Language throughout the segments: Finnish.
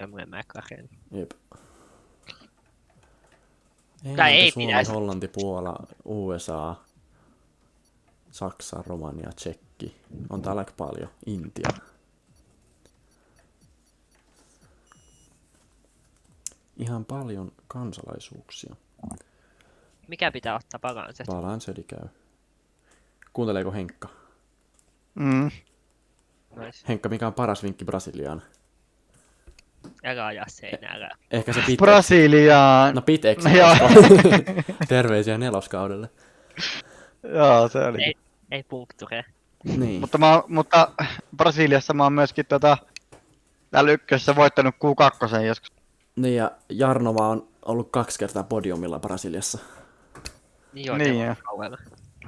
McLaren. Jep. Tai Englanti, ei Suomi, pitäisi. Hollanti, Puola, USA, Saksa, Romania, Tsekki. On täällä aika paljon. Intia. Ihan paljon kansalaisuuksia. Mikä pitää ottaa paranset? Balancedi käy. Kuunteleeko Henkka? Nois. Henkka, mikä on paras vinkki Brasiliaan? Älä ajaa seinää. Ehkä se Pitex. Brasiliaan. No Pitex. No joo. Terveisiä neloskaudelle. Joo, se oli. Ei punkture. Niin. Mutta Brasiliassa mä oon myöskin täällä ykkössä voittanut Q2 joskus. Niin ja Jarnova on ollut 2 kertaa podiumilla Brasiliassa. Niin joo, Niin niin joo. kaudella.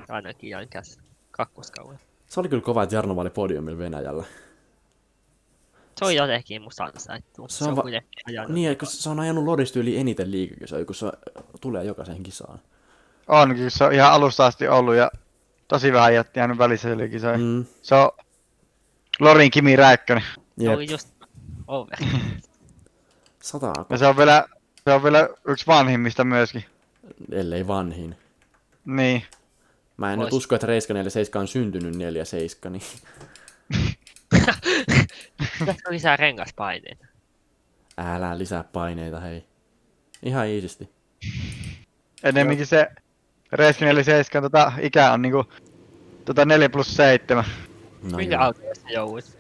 Ainakin Jankäs kakkoskaudella. Se oli kyllä kova, että Jarnova oli podiumilla Venäjällä. Se on jotenkin musta ansaittu. Se on kuitenkin ajanut. Niin, kun se on ajanut Lodistyyli eniten liigakisoja, kun se tulee jokaiseen kisaan. Onkin, se on ihan alusta asti ollut ja tosi vähän jäänyt välissä kisoja. Se on Lorin Kimi Räikkönen. Se oli just over. 100. Ja se on vielä yksi vanhimmista myöskin. Ellei vanhin. Niin. Mä en nyt usko, että Reiska 47 on syntynyt 47, niin... Pitäisikö lisää rengaspaineita? Älä lisää paineita, hei. Ihan iisisti. Ennemminkin se Reiski 47 ikä on niinku 4+7. No Minkä joo. autolla sä jouduit?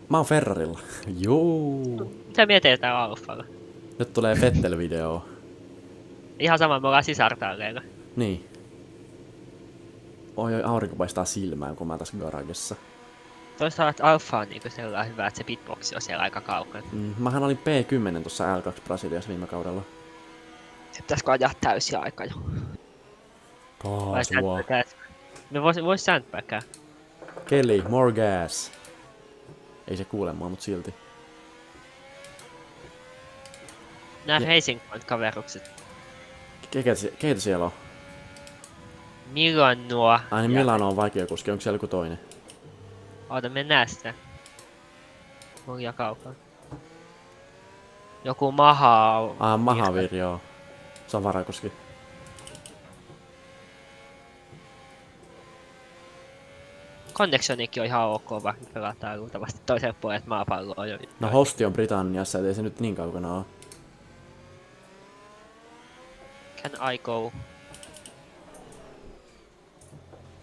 Mä oon Ferrarilla. Joo. Mitä mietit täällä Alfalla? Nyt tulee Vettel-video. Ihan sama, me ollaan sisartaaleilla. Niin. Oi, aurinko paistaa silmään, kun mä tässä garagessa. Toisaalta Alfa on niinku sellainen hyvä, että se pitboxi on siellä aika kaukana. Mähän olin P10 tuossa L2 Brasiliassa viime kaudella. Se pitäisikö ajaa täysiä aika jo? Vai Kaasua. sandbagää? Me vois sandbagää. Kelly, more gas. Ei se kuule mua, mut silti. Nää Ja- Racing Point kaverukset. Keitä siellä on? Milloin nuo? Ai niin Milano on vaikea kuski, onko siellä joku toinen? Oota, me näe sitä. Monia kaukana. Joku Maha... Mahavir, joo. Se on varakuski. Connectionikin on ihan ok, vaikka pelataan luultavasti toiselle puolelle maapalloa jo. No hosti on Britanniassa, et ei se nyt niin kaukana oo. Can I go?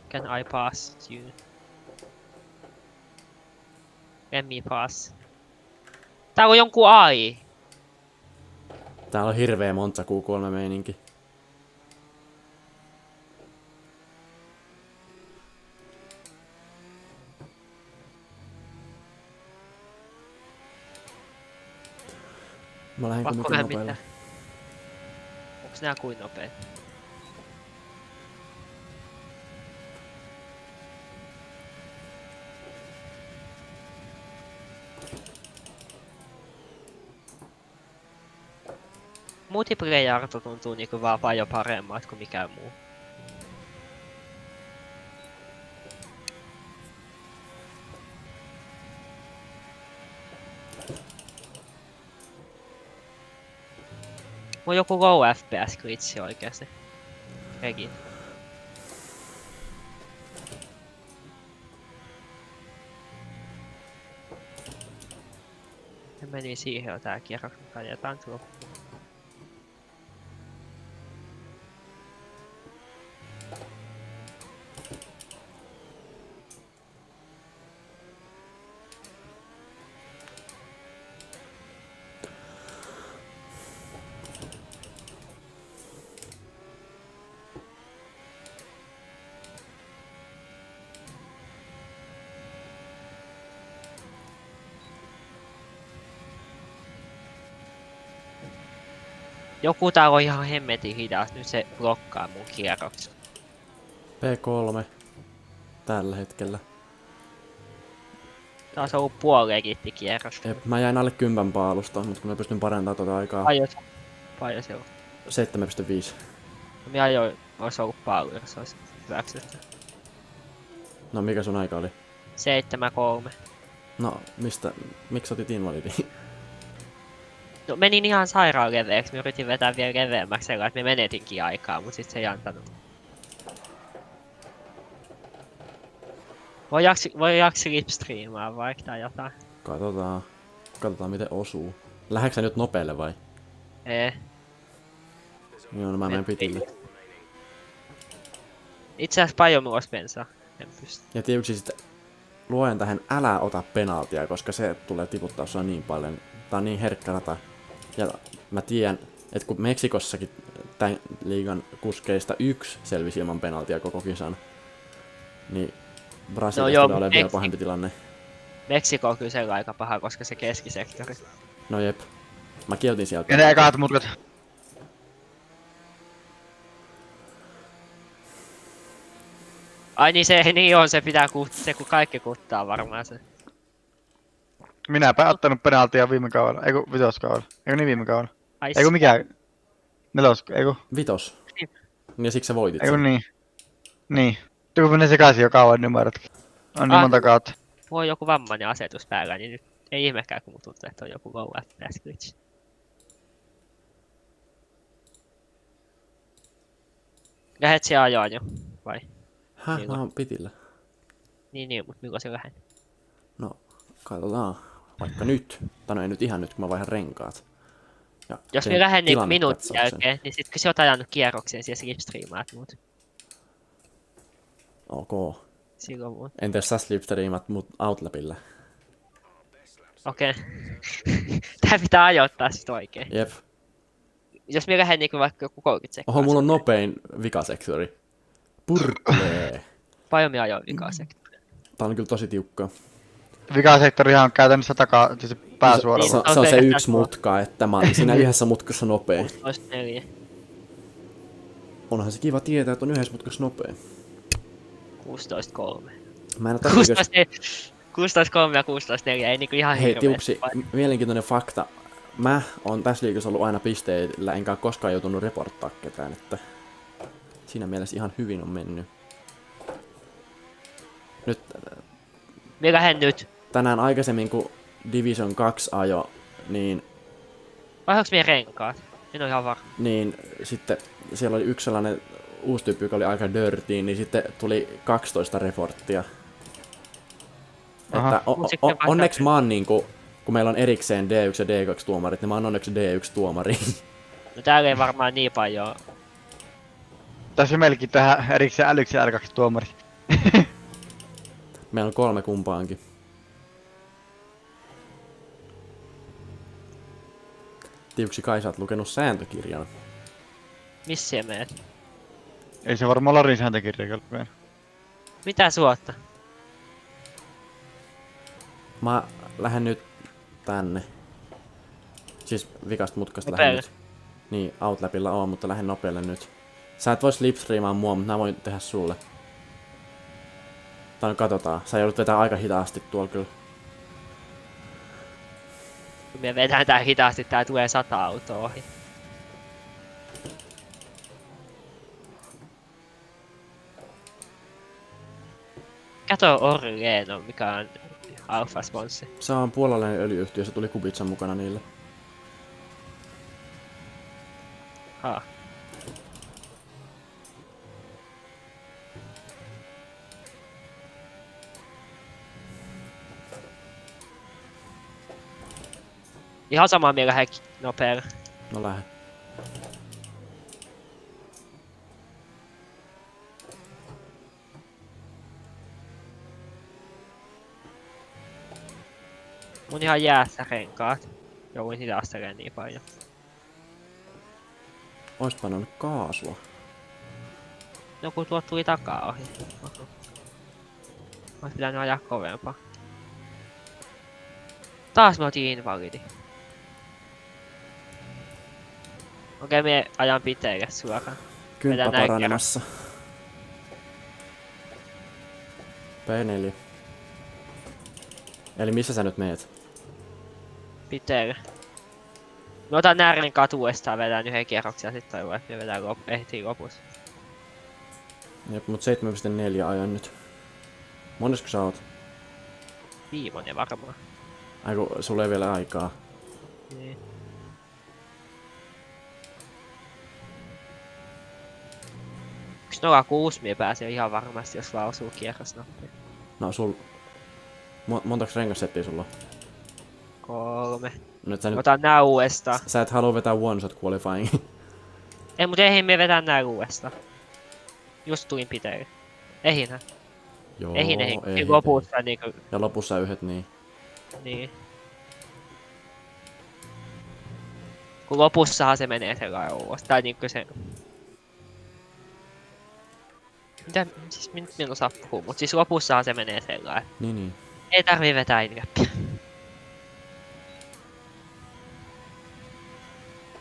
Can I pass you? Let me pass. Täällä on jonkun AI. Täällä on hirveä Monza Q3 meininki. Mä lähden Pakko kuitenkin nähdä nopeilla. mitään. Onks nää kuin nopeet? Multiplayer-arto tuntuu niinku vaan paljon paremmat kuin mikään muu. Mulla on joku low FPS glitchi oikeesti. Regi. Ja meni siihen jo tää kierros, mutta ajetaan loppuun. Joku täällä on ihan hemmetin hidas, nyt se blokkaa mun kierroksen. P3. Tällä hetkellä. Taas on ollut puolilegitti kierros. Mä jäin alle 10 paalusta, mutta kun mä pystyn parantamaan tota aikaa. Paljon se on. 7,5. Minä ajoin, ois ollut paljon, jos ois hyväksytty. No mikä sun aika oli? 7-3. No miksi otit invalidin? No menin ihan sairaan leveäksi. Mä yritin vetää vielä leveämmäksi sellainen, että me menetinkin aikaa, mutta sit se ei antanut. Voidaanko slipstreamaa vaikka tai jotain? Katsotaan miten osuu. Lähdekö sä nyt nopealle vai? Ei. Joo, no mä menen pitille. Itse asiassa paljon mulla olisi bensaa. En pysty. Ja tietysti sitten luen tähän älä ota penaltia, koska se tulee tiputtaa sua niin paljon. Tää on niin herkkä rata. Ja mä tiedän, että kun Meksikossakin tämän liigan kuskeista yksi selvisi ilman penaltia koko kisan, niin Brasiliassa tulee olemaan vielä pahempi tilanne. Meksiko on kyllä aika paha, koska se keskisektori. No jep. Mä kietin sieltä. Ja ne ekat mutkat. Ai niin se niin on, se pitää se kun kaikki kuttaa varmaan se. Minäpä ottanut penaltia viime kaudella. Eiku vitoskaudella. Eiku niin viime kaudella. Ai Eiku mikä? Eiku. Vitos. Ja siksi sä voitit Eiku sen. niin. Niin. Kun menee sekaisin jo kauan numerotkin. On niin monta kautta. Mulla on joku vammainen asetus päällä, niin nyt ei ihmekään kun tuntuu, että on joku low FPS glitch. Lähet siellä ajoon jo, vai? Häh? Milloin? Mä oon pitillä. Niin, mutta milloin se lähden? No, katsotaan. Vaikka nyt. Tai no ei nyt ihan nyt, kun mä vaihan renkaat. Ja Jos teen me lähden niinku minuutin tilannekatsauksen. jälkeen, niin sit kun sä oot ajanut kierroksen, siellä slipstreamaat mut. Ok. Silloin mut. Entä jos sä slipstreamat mut Outlapilla? Okei. Tää pitää ajoittaa sit oikein. Jep. Jos me lähden niinku vaikka joku 30 sekkaa. Oho, mulla on nopein vikasektori. Purklee. Paljon me ajoin vikaa sektoria. Tää on kyllä tosi tiukkaa. Vikasektorihan on käytännössä takaa, siis pääsuora. Niin. Se on se yksi mutka, että mä olin siinä yhdessä mutkassa nopea. 16.4. Onhan se kiva tietää, että on yhdessä mutkassa nopea. 16.3. Mä en oo tässä liikassa... 16.3 ja 16.4 ei niinku ihan Hei hirveesti. tiuksi, mielenkiintoinen fakta. Mä oon tässä liikassa ollut aina pisteillä, enkä oo koskaan joutunut reporttaa ketään, että... Siinä mielessä ihan hyvin on mennyt. Nyt Me lähden nyt. tänään aikaisemmin kun Division 2 ajo, niin Vaihdoks meidän renkaat? En oo ihan varma. niin sitten siellä oli yksi sellainen uusi tyyppi, joka oli aika dirty, niin sitten tuli 12 reporttia. Aha. Että Mut sitten onneksi mä oon niinku, kun meillä on erikseen D1 ja D2 tuomarit, niin mä oon onneksi D1 tuomari. No täällä ei varmaan niin paljon. Tässä meilläkin tähän erikseen älyksi R2 tuomari. Meillä on 3 kumpaankin. Tiuksi kai sä oot lukenut sääntökirjan. Missä meet? Ei se varmaan Lorin sääntökirja vielä. Mitä suotta? Mä lähden nyt tänne. Siis vikasta mutkasta Nopealle. lähden nyt. Niin, Outlapilla on, mutta lähden nopealle nyt. Sä et voi slipstreamaa mua, mutta mä voin tehdä sulle. Tai no katsotaan. Sä joudut vetää aika hitaasti tuolla kyllä. Kun me vedään tää hitaasti, tää tulee 100 autoa ohi. Kato Orleno, mikä on Alpha Sponssi. Se on puolalainen öljyyhtiö, se tuli Kubitsan mukana niille. Ha. Ihan samaa mieltä lähden nopealla. No lähde. Mun ihan jäässä renkaat. Jouduin hidastelemaan niin paljon. Ois pannut kaasua. No kun tuot tuli takaa ohi. Oho. Ois pitänyt ajaa kovempaa. Taas me oltiin invalidi. Okei, me ajan piteille suoraan. Kymppä Vedän näin paranemassa. P4. Eli missä sä nyt meet? Piteille. Me otan nää renkaat uudestaan, vedän yhden kierroksen ja sit toivon, että me vedään ehtii lopussa. Jep, mut 7.4 ajan nyt. Monesko sä oot? Viimeinen varmaan. Aiku, sulla ei vielä aikaa. Niin. 6 mie pääsee ihan varmasti, jos vaan osuu kierrosnappiin. No montaks rengassettiä sulla on? 3. Nyt sä, Otan nää uudestaan. sä et halua vetää one shot qualifying. Ei, mut eihin me vetää nää uudestaan. Just tulin piteille. Ehinhän. Joo, Ehin. Lopussa niinku. Ja lopussa yhdet niin. Niin. Kun lopussahan se menee sellainen ulos. Tai niinku se... Mitä? Siis minä en osaa puhua, mut siis lopussahan se menee sellainen. Niin. Ei tarvii vetää inläppiä.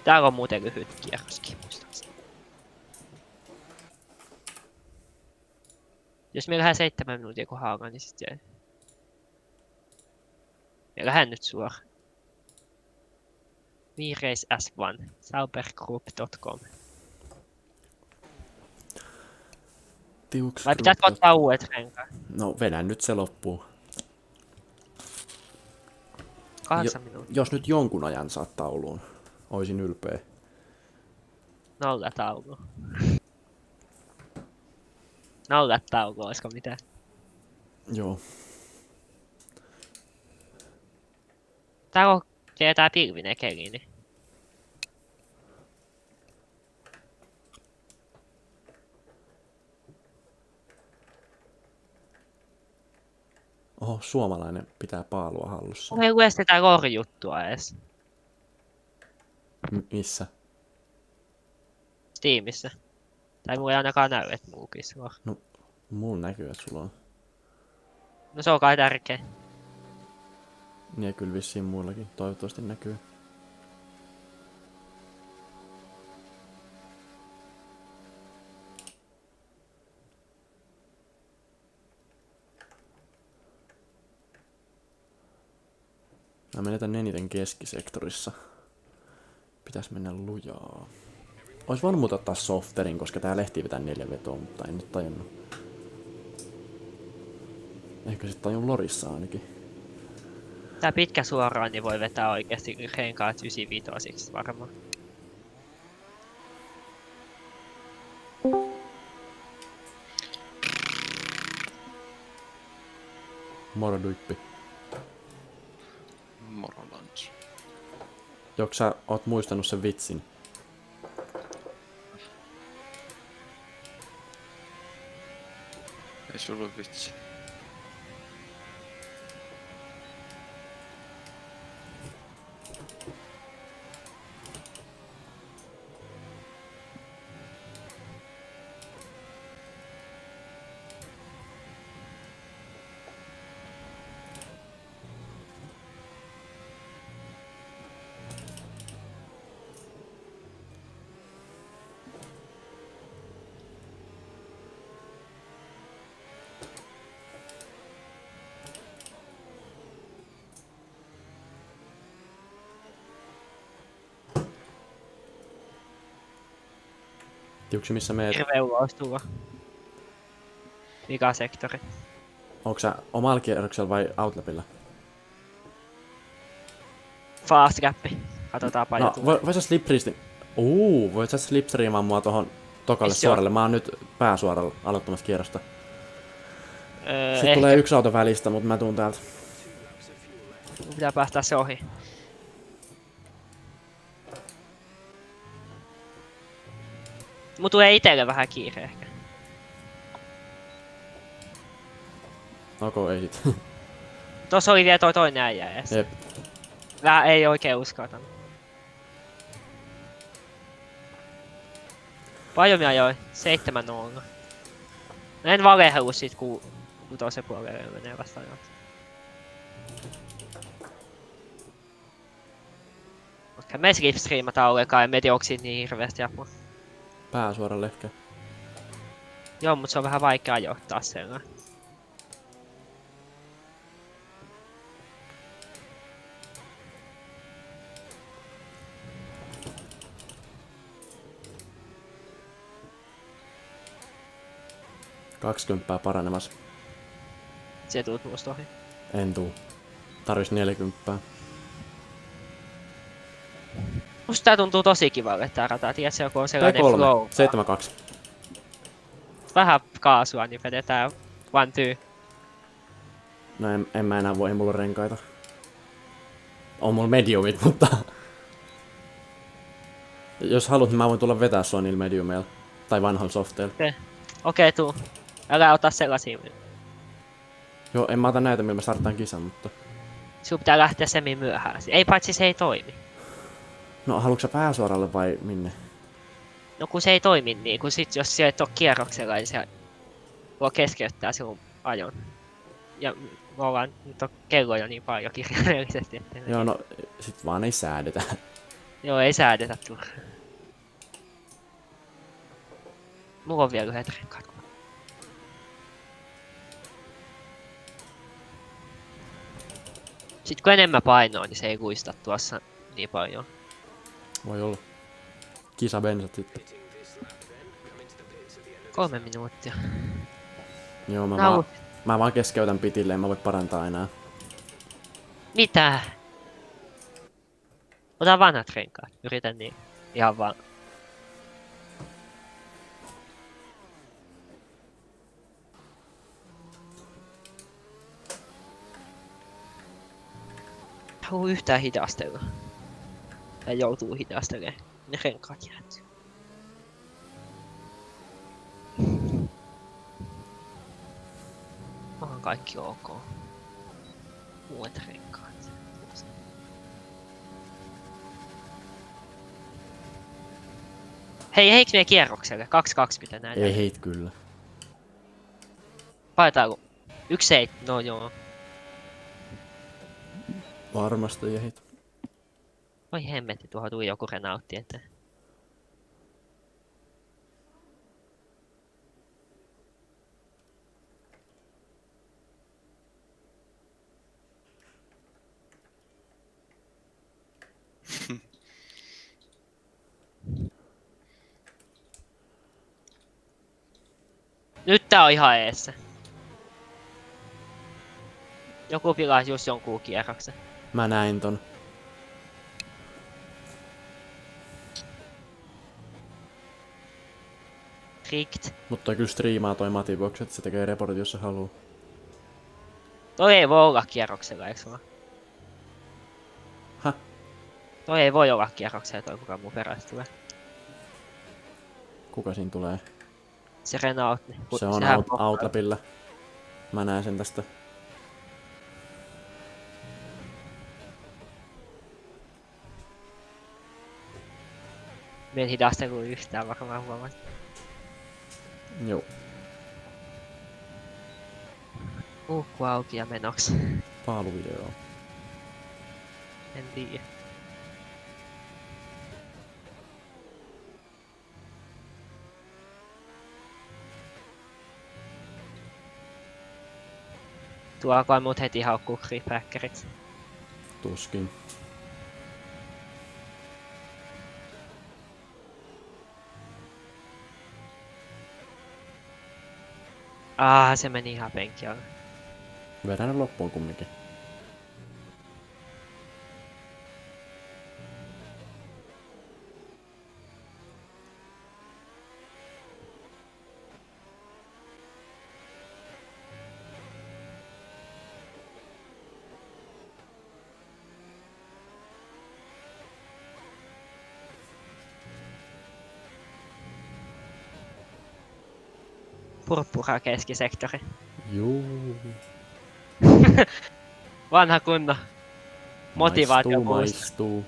Täällä on muuten lyhyt kierroskin, muistaakseni. Jos me lähdetään 7 minuutia kohdalla, niin sit jäi. Me lähden nyt suoraan. V-Race S1, saubergroup.com. Tiuks. Vai pitäisikö ottaa uudet renkaat? No vedän nyt se loppuun. 8 minuuttia. Jos nyt jonkun ajan saat tauluun, oisin ylpeä. 0 taulua. 0 taulua, olisiko mitään? Joo. Täällä on tää pilvinen keli, niin. Oho, suomalainen pitää paalua hallussa. Ei lue sitä lore-juttua edes. Missä? Steamissa. Tai mulla ei ainakaan näy, että muukissa on. No, mulla näkyy, että sulla on. No se on kai tärkeä. Niin ja kyllä vissiin muillakin toivottavasti näkyy. Mä menetän eniten keskisektorissa. Pitäis mennä lujaa. Ois voinut ottaa softerin, koska tää lehti vetää 4 vetoa, mutta en nyt tajunnut. Ehkä sit tajun lorissa ainakin. Tää pitkä suoraan, niin voi vetää oikeesti renkaat 95 varmaan. Moro Duippi. Moro Lans. Joks sä oot muistanut sen vitsin? Ei sulla vitsi. Tiuksi missä meet? Hirveä ulos tulla. Mikä sektori? Onko sä omalla kierroksella vai outlapilla? Fast gappi. Katsotaan paljon No, vois sä slipstreamin... voit sä slipstreamaan mua tohon tokalle Missä on? suoralle? Mä oon nyt pääsuoralla aloittamassa kierrosta. Sitten Ehkä. tulee yksi auto välistä, mutta mä tuun täältä. Mun pitää päästää se ohi. Mut tulee itelle vähän kiire ehkä. Onko ei sit? Tossa oli vielä toi toinen äijä ees. Jep. Vähän ei oikein uskaltanut. Paljon mä ajoin? 7-0. En valehdellu sit kutosen puolelle menee vastaan. Koska me slipstreamata ollenkaan, en tiedä onko siitä niin hirveästi apua. Pääsuoralle ehkä. Joo, mut se on vähän vaikea ajoittaa sellainen. Kaksikymppää paranemassa. Se tuut musta ohi. En tuu. Tarvis 40. Musta tää tuntuu tosi kivalle tää rata, tiedätkö kun on sellainen T3. flow. 72. vähän kaasua, niin vedetään 1, 2. No en mä enää voi, ei mulla ole renkaita. On mulla mediumit, mutta... Jos haluat, niin mä voin tulla vetää sua niillä mediumeilla. Tai vanhalla softeilla. Okei, tuu. Älä ota sellaisia. Joo, en mä ota näitä, millä mä startaan kisan, mutta... Sinun pitää lähteä semmin myöhään. Ei paitsi se ei toimi. No, haluatko sä pääsuoralle vai minne? No kun se ei toimi niin, kun sit jos sä et oo kierroksella, niin se voi keskeyttää sinun ajon. Ja me ollaan, nyt on kello jo niin paljon kirjaimellisesti, että... Joo, no, sit vaan ei säädetä. Joo, ei säädetä turhaan. Mulla on vielä yhdet renkaat. Sitten kun enemmän painoa, niin se ei luista tuossa niin paljon. Voi olla. Kisa bensat sitten. 3 minuuttia. Joo, No. mä vaan keskeytän pitille, en mä voi parantaa enää. Mitä? Ota vanhat renkaat. Yritän niin. Ihan vaan. Haluu yhtään hidastella. Tai joutuu hidastelemaan. Ne renkaat jäätyy. Onhan kaikki ok. Uudet renkaat. Hei, heiks meidän kierrokselle? 2-2 pitää nähdä. Ei heit kyllä. Paetaanko? 1-7, no joo. Varmasti ei heit. Oi hemmetti, tuohon tuli joku Renautti eteen. Nyt tää on ihan eessä. Joku pilaa just jonkun kierroksen. Mä näin ton. Rigged. Mutta kyllä striimaa toi Matibox, että se tekee reportit, jos se haluu. Toi ei voi olla kierroksella, eiks vaan? Häh? Toi ei voi olla kierroksella, toi kuka mun perästä tulee. Kuka siinä tulee? Se Renault. Niin Se on sehän Outlapilla. Mä näen sen tästä. Me en hidastelu yhtään, varmaan huomaan. Joo. Ukku auki ja menoks. Paaluvideo. En tiedä. Tuo alkaa mut heti haukkuu creepbackeriksi. Tuskin. Se meni ihan penkialle. Vedän ne loppuun kumminkin. Purppura keskisektori. Juu. Vanha kunno. Motivaatio Maistuu.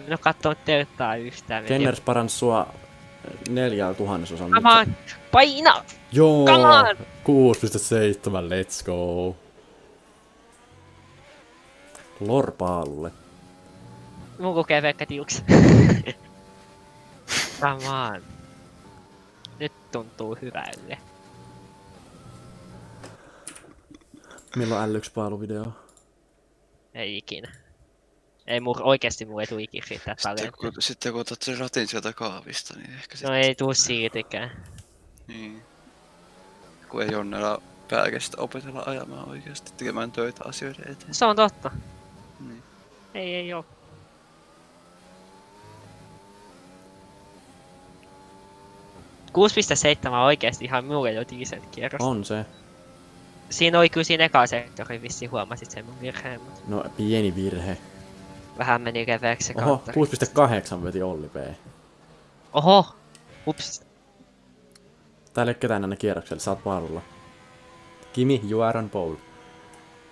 En oo kattonut telttaa yhtään. Kenners paransi sua 4/1000. Come on! Paina! Joo! Come on! 6,7, let's go! Lorpaalulle. Mun lukee Pekka Tiuks. Come on. Nyt tuntuu hyvälle. Milloin L1-paaluvideo? Ei ikinä. Ei oikeesti mun ei tuu ikinä riittää talenttia. Sitten kun otat sen ratin sieltä kaavista, niin ehkä No sitten... ei tuu siitikään. Niin. Kun ei Jonnella pääkestä opetella ajamaan oikeasti, tekemään töitä asioiden eteen. Se on totta. Niin. Ei oo. 6.7 on oikeesti ihan mulle jo decent kierros. On se. Siinä oli kyllä siinä eka sektori vissiin huomasit sen mun virheen, mut No, pieni virhe. vähän meni reveeksi se Oho, kanttori. 6.8 veti Olli P. Oho! Ups. Täällä ei ole ketään enää kierroksella, sä oot paalulla. Kimi, you are on pole.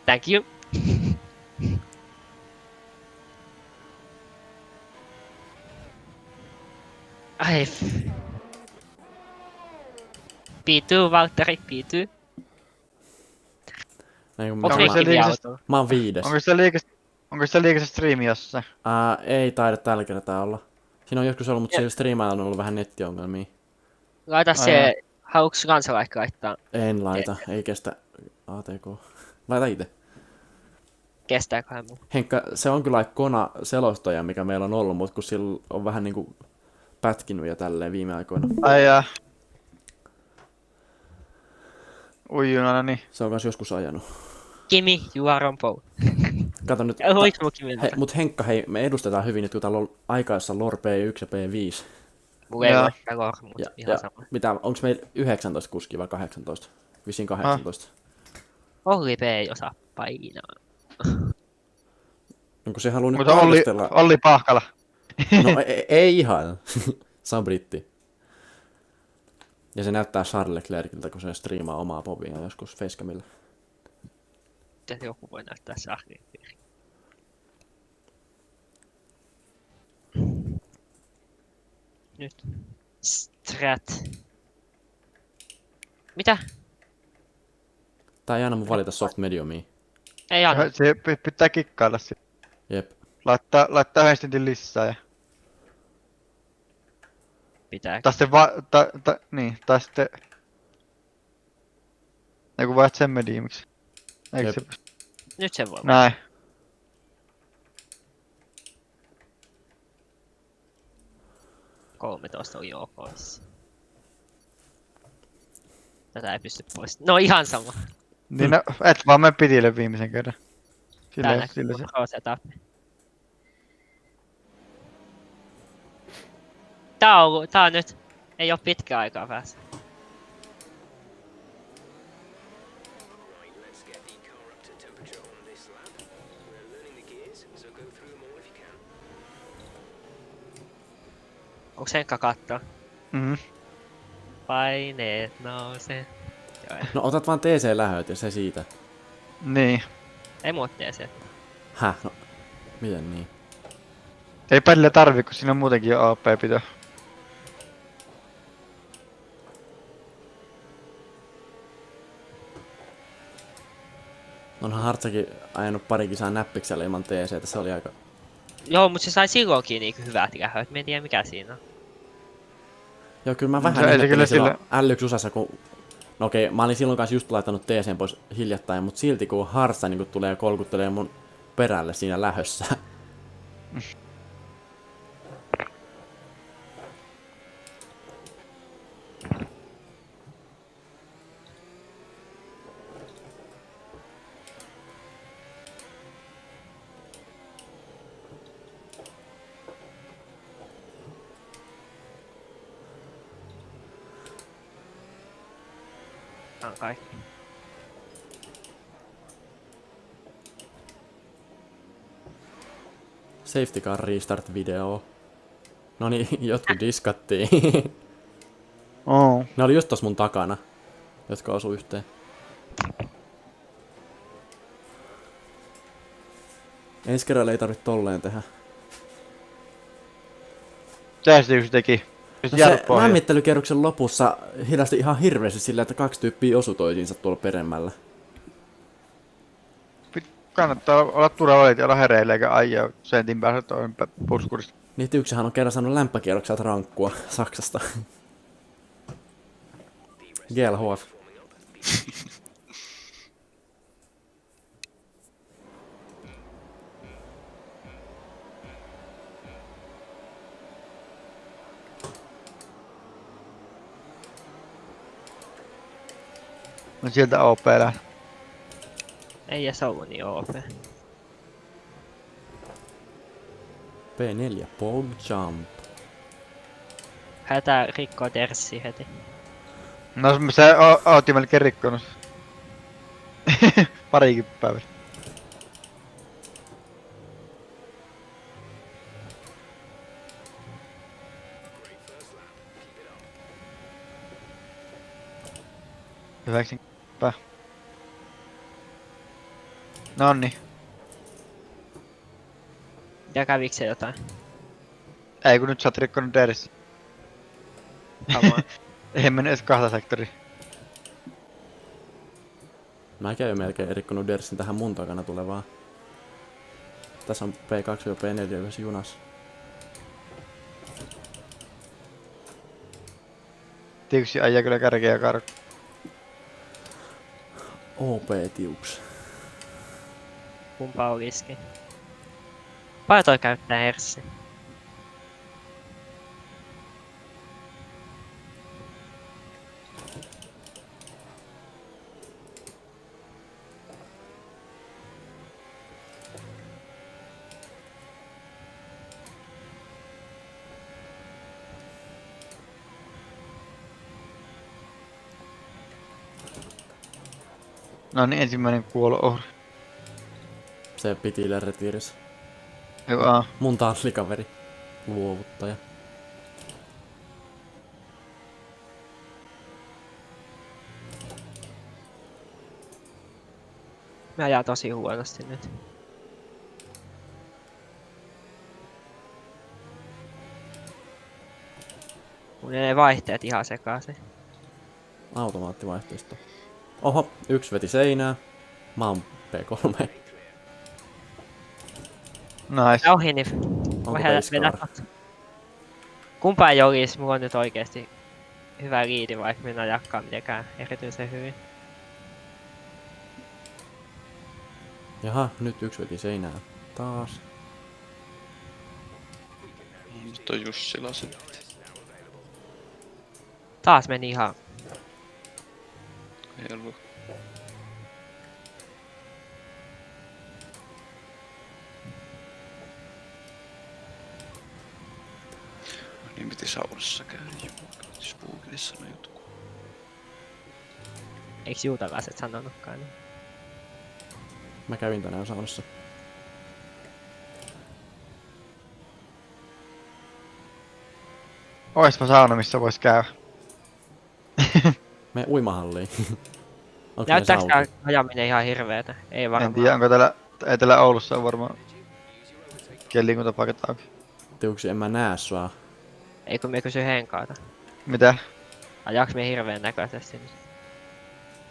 Thank you. Ai. P2, Valtteri, P2. Näin kun Onko Onko se Kimi liikas- auto? mä oon 5. Onko sitä liikas striimi jossain? Ei taida tällä kertaa olla. Siinä on joskus ollut, mutta siellä striimailla on ollut vähän nettiongelmia. Laita Ai se, haluuks kansa vaikka laittaa? En laita, ei kestä ATK. Laita itse. Kestääköhän mun? Henkka, se on kyllä Kona-selostaja, mikä meillä on ollut, mutta kun sillä on vähän niinku pätkinyt ja tälleen viime aikoina. Ai jaa. Uijunana niin. Se on kans joskus ajanut. Kimi, you are on pole. Kato nyt. Oliko mun Kimiltä? Hei, mut Henkka, hei, me edustetaan hyvin nyt, kun täällä on aikaissa Lore P1 ja P5. Mulla ei Joo. ole sitä lor, mut ihan sama. mitä, onks meillä 19 kuskia vai 18? Vissiin 18. Olli P ei osaa painaa. No kun se haluu nyt Mutta arvostella... Olli Pahkala. No ei ihan. Se on britti. Ja se näyttää Charles Leclerciltä, kun se striimaa omaa popia joskus Facecamilla. Miten joku voi näyttää Charliein? Nyt. Strat. Mitä? Tää ei aina mun valita soft mediumia. Ei anna. Se pitää kikkailla sit. Jep. Laittaa yhden stintin lisää ja... Pitää. Tai sitten niin, tai sitten... Joku vaihdat sen mediumiksi. Eikö Jep. se... Nyt se voi. Näin. Kolmetoista on joo pois. Tätä ei pysty pois. No ihan sama. Niin no, et vaan mene pitille viimeisen kerran. Tää Sillä näkyy se. pro setup. Tää on nyt. Ei oo pitkä aikaa päässä. Onks Henkka kattoo? Mhm. Paineet nousee. Joo, No otat vaan TC-lähöt ja se siitä. Niin. ei muut tee se. Häh? No, miten niin? Ei padille tarvi, kun siinä on muutenkin jo AP-pito. Onhan Hartsakin ajanut pari kisaa näppiksellä ilman TC:tä, se oli aika... Joo, mut se sai silloinkin niinku hyvät lähöt. Mä en tiedä mikä siinä on. Joo, kyllä mä Se vähän ei se ihmettelin kyllä silloin L1-osassa, kun... No okei, mä olin silloin kanssa just laittanut TC:n pois hiljattain, mut silti kun Hartsa niin tulee ja kolkuttelee mun perälle siinä lähössä. On kaikki. Safety car restart video. No niin, jotkut diskattiin. Oo. Ne oli just tossa mun takana, jotka osu yhteen. Ensi kerralla ei tarvitse tolleen tehdä. Tää se just teki. No se lämmittelykierroksen lopussa hidasti ihan hirveästi sillä, että 2 tyyppiä osu toisiinsa tuolla peremmällä. Kannattaa olla turvalliset ja olla hereillä eikä ajaa sentin päässä toinen puskurista. Niitä yksihän on kerran saanut lämpökierrokselta rankkua Saksasta. GLHF. No sieltä OP lähtee. Ei edes ollut niin OP. P4, Pog Jump. Hätää rikkoo terssi heti. No se ootti melkein rikkonut. Parikin päivää. Hyväksin pää. Nonni. Ja kävikö se jotain? Ei kun nyt sä oot rikkonut edes. Samaa. Ei mennyt edes 2 sektoria. Mä käyn melkein rikkonut Dersin tähän mun takana tulevaa. Tässä on P2 ja P4 yhdessä junassa. Tiuksi ajaa kyllä kärkeä ja karku. OP-tiuks. Kumpa olisikin. Paljon toi käyttää herssi? No niin, ensimmäinen kuolo. Se piti retiirissä. Joo. Mun tallikaveri. Luovuttaja. Mä ajaa tosi huonosti nyt. Mun menee vaihteet ihan sekaisin. Automaattivaihteisto. Oho, yksi veti seinää. Mä oon P3. Nice. Ja ohi, niin Onko vähän pace vedä. car? Kumpaa ei olisi, mulla on nyt oikeesti hyvä liidi, vaikka minä jakkaa mitenkään erityisen hyvin. Jaha, nyt yksi veti seinää. Taas. Nyt on Jussila sitten. Taas meni ihan. Ei ollut. Niin piti saunassa käydä. Spookilissa sanoi jotkut. Eiks juutalaiset sanonutkaan niin? Mä kävin tänään saunassa. Oispa sauna, missä vois käydä. Me uimahalliin. Onko Näyttääks ne tää ajaminen ihan hirveetä? Ei varmaan. En tiedä, onko täällä Etelä-Oulussa on varmaan liikuntapaikat auki. Tiuksi, en mä näe sua. Ei kun me kysy Henkaata. Mitä? Ajaaks me hirveen näköisesti nyt?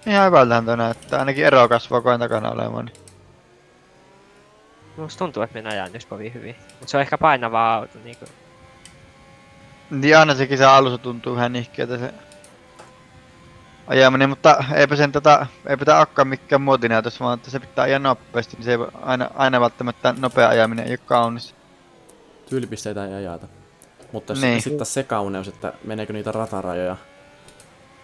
Ihan hyvältähän toi näyttää. Ainakin ero kasvaa koen takana olemaan. Niin. Musta tuntuu, että minä ajan nyt kovin hyvin. Mut se on ehkä painava auto niinku. Niin aina se kisa alussa tuntuu vähän nihkeeltä se ajaminen, mutta eipä sen eipä tää olekaan mikään muotinäytös, vaan että se pitää ajaa nopeasti, niin se ei aina välttämättä nopea ajaminen ei oo kaunis. Tyylipisteitä ei ajata. Mutta Niin. sitten taas se kauneus, että meneekö niitä ratarajoja.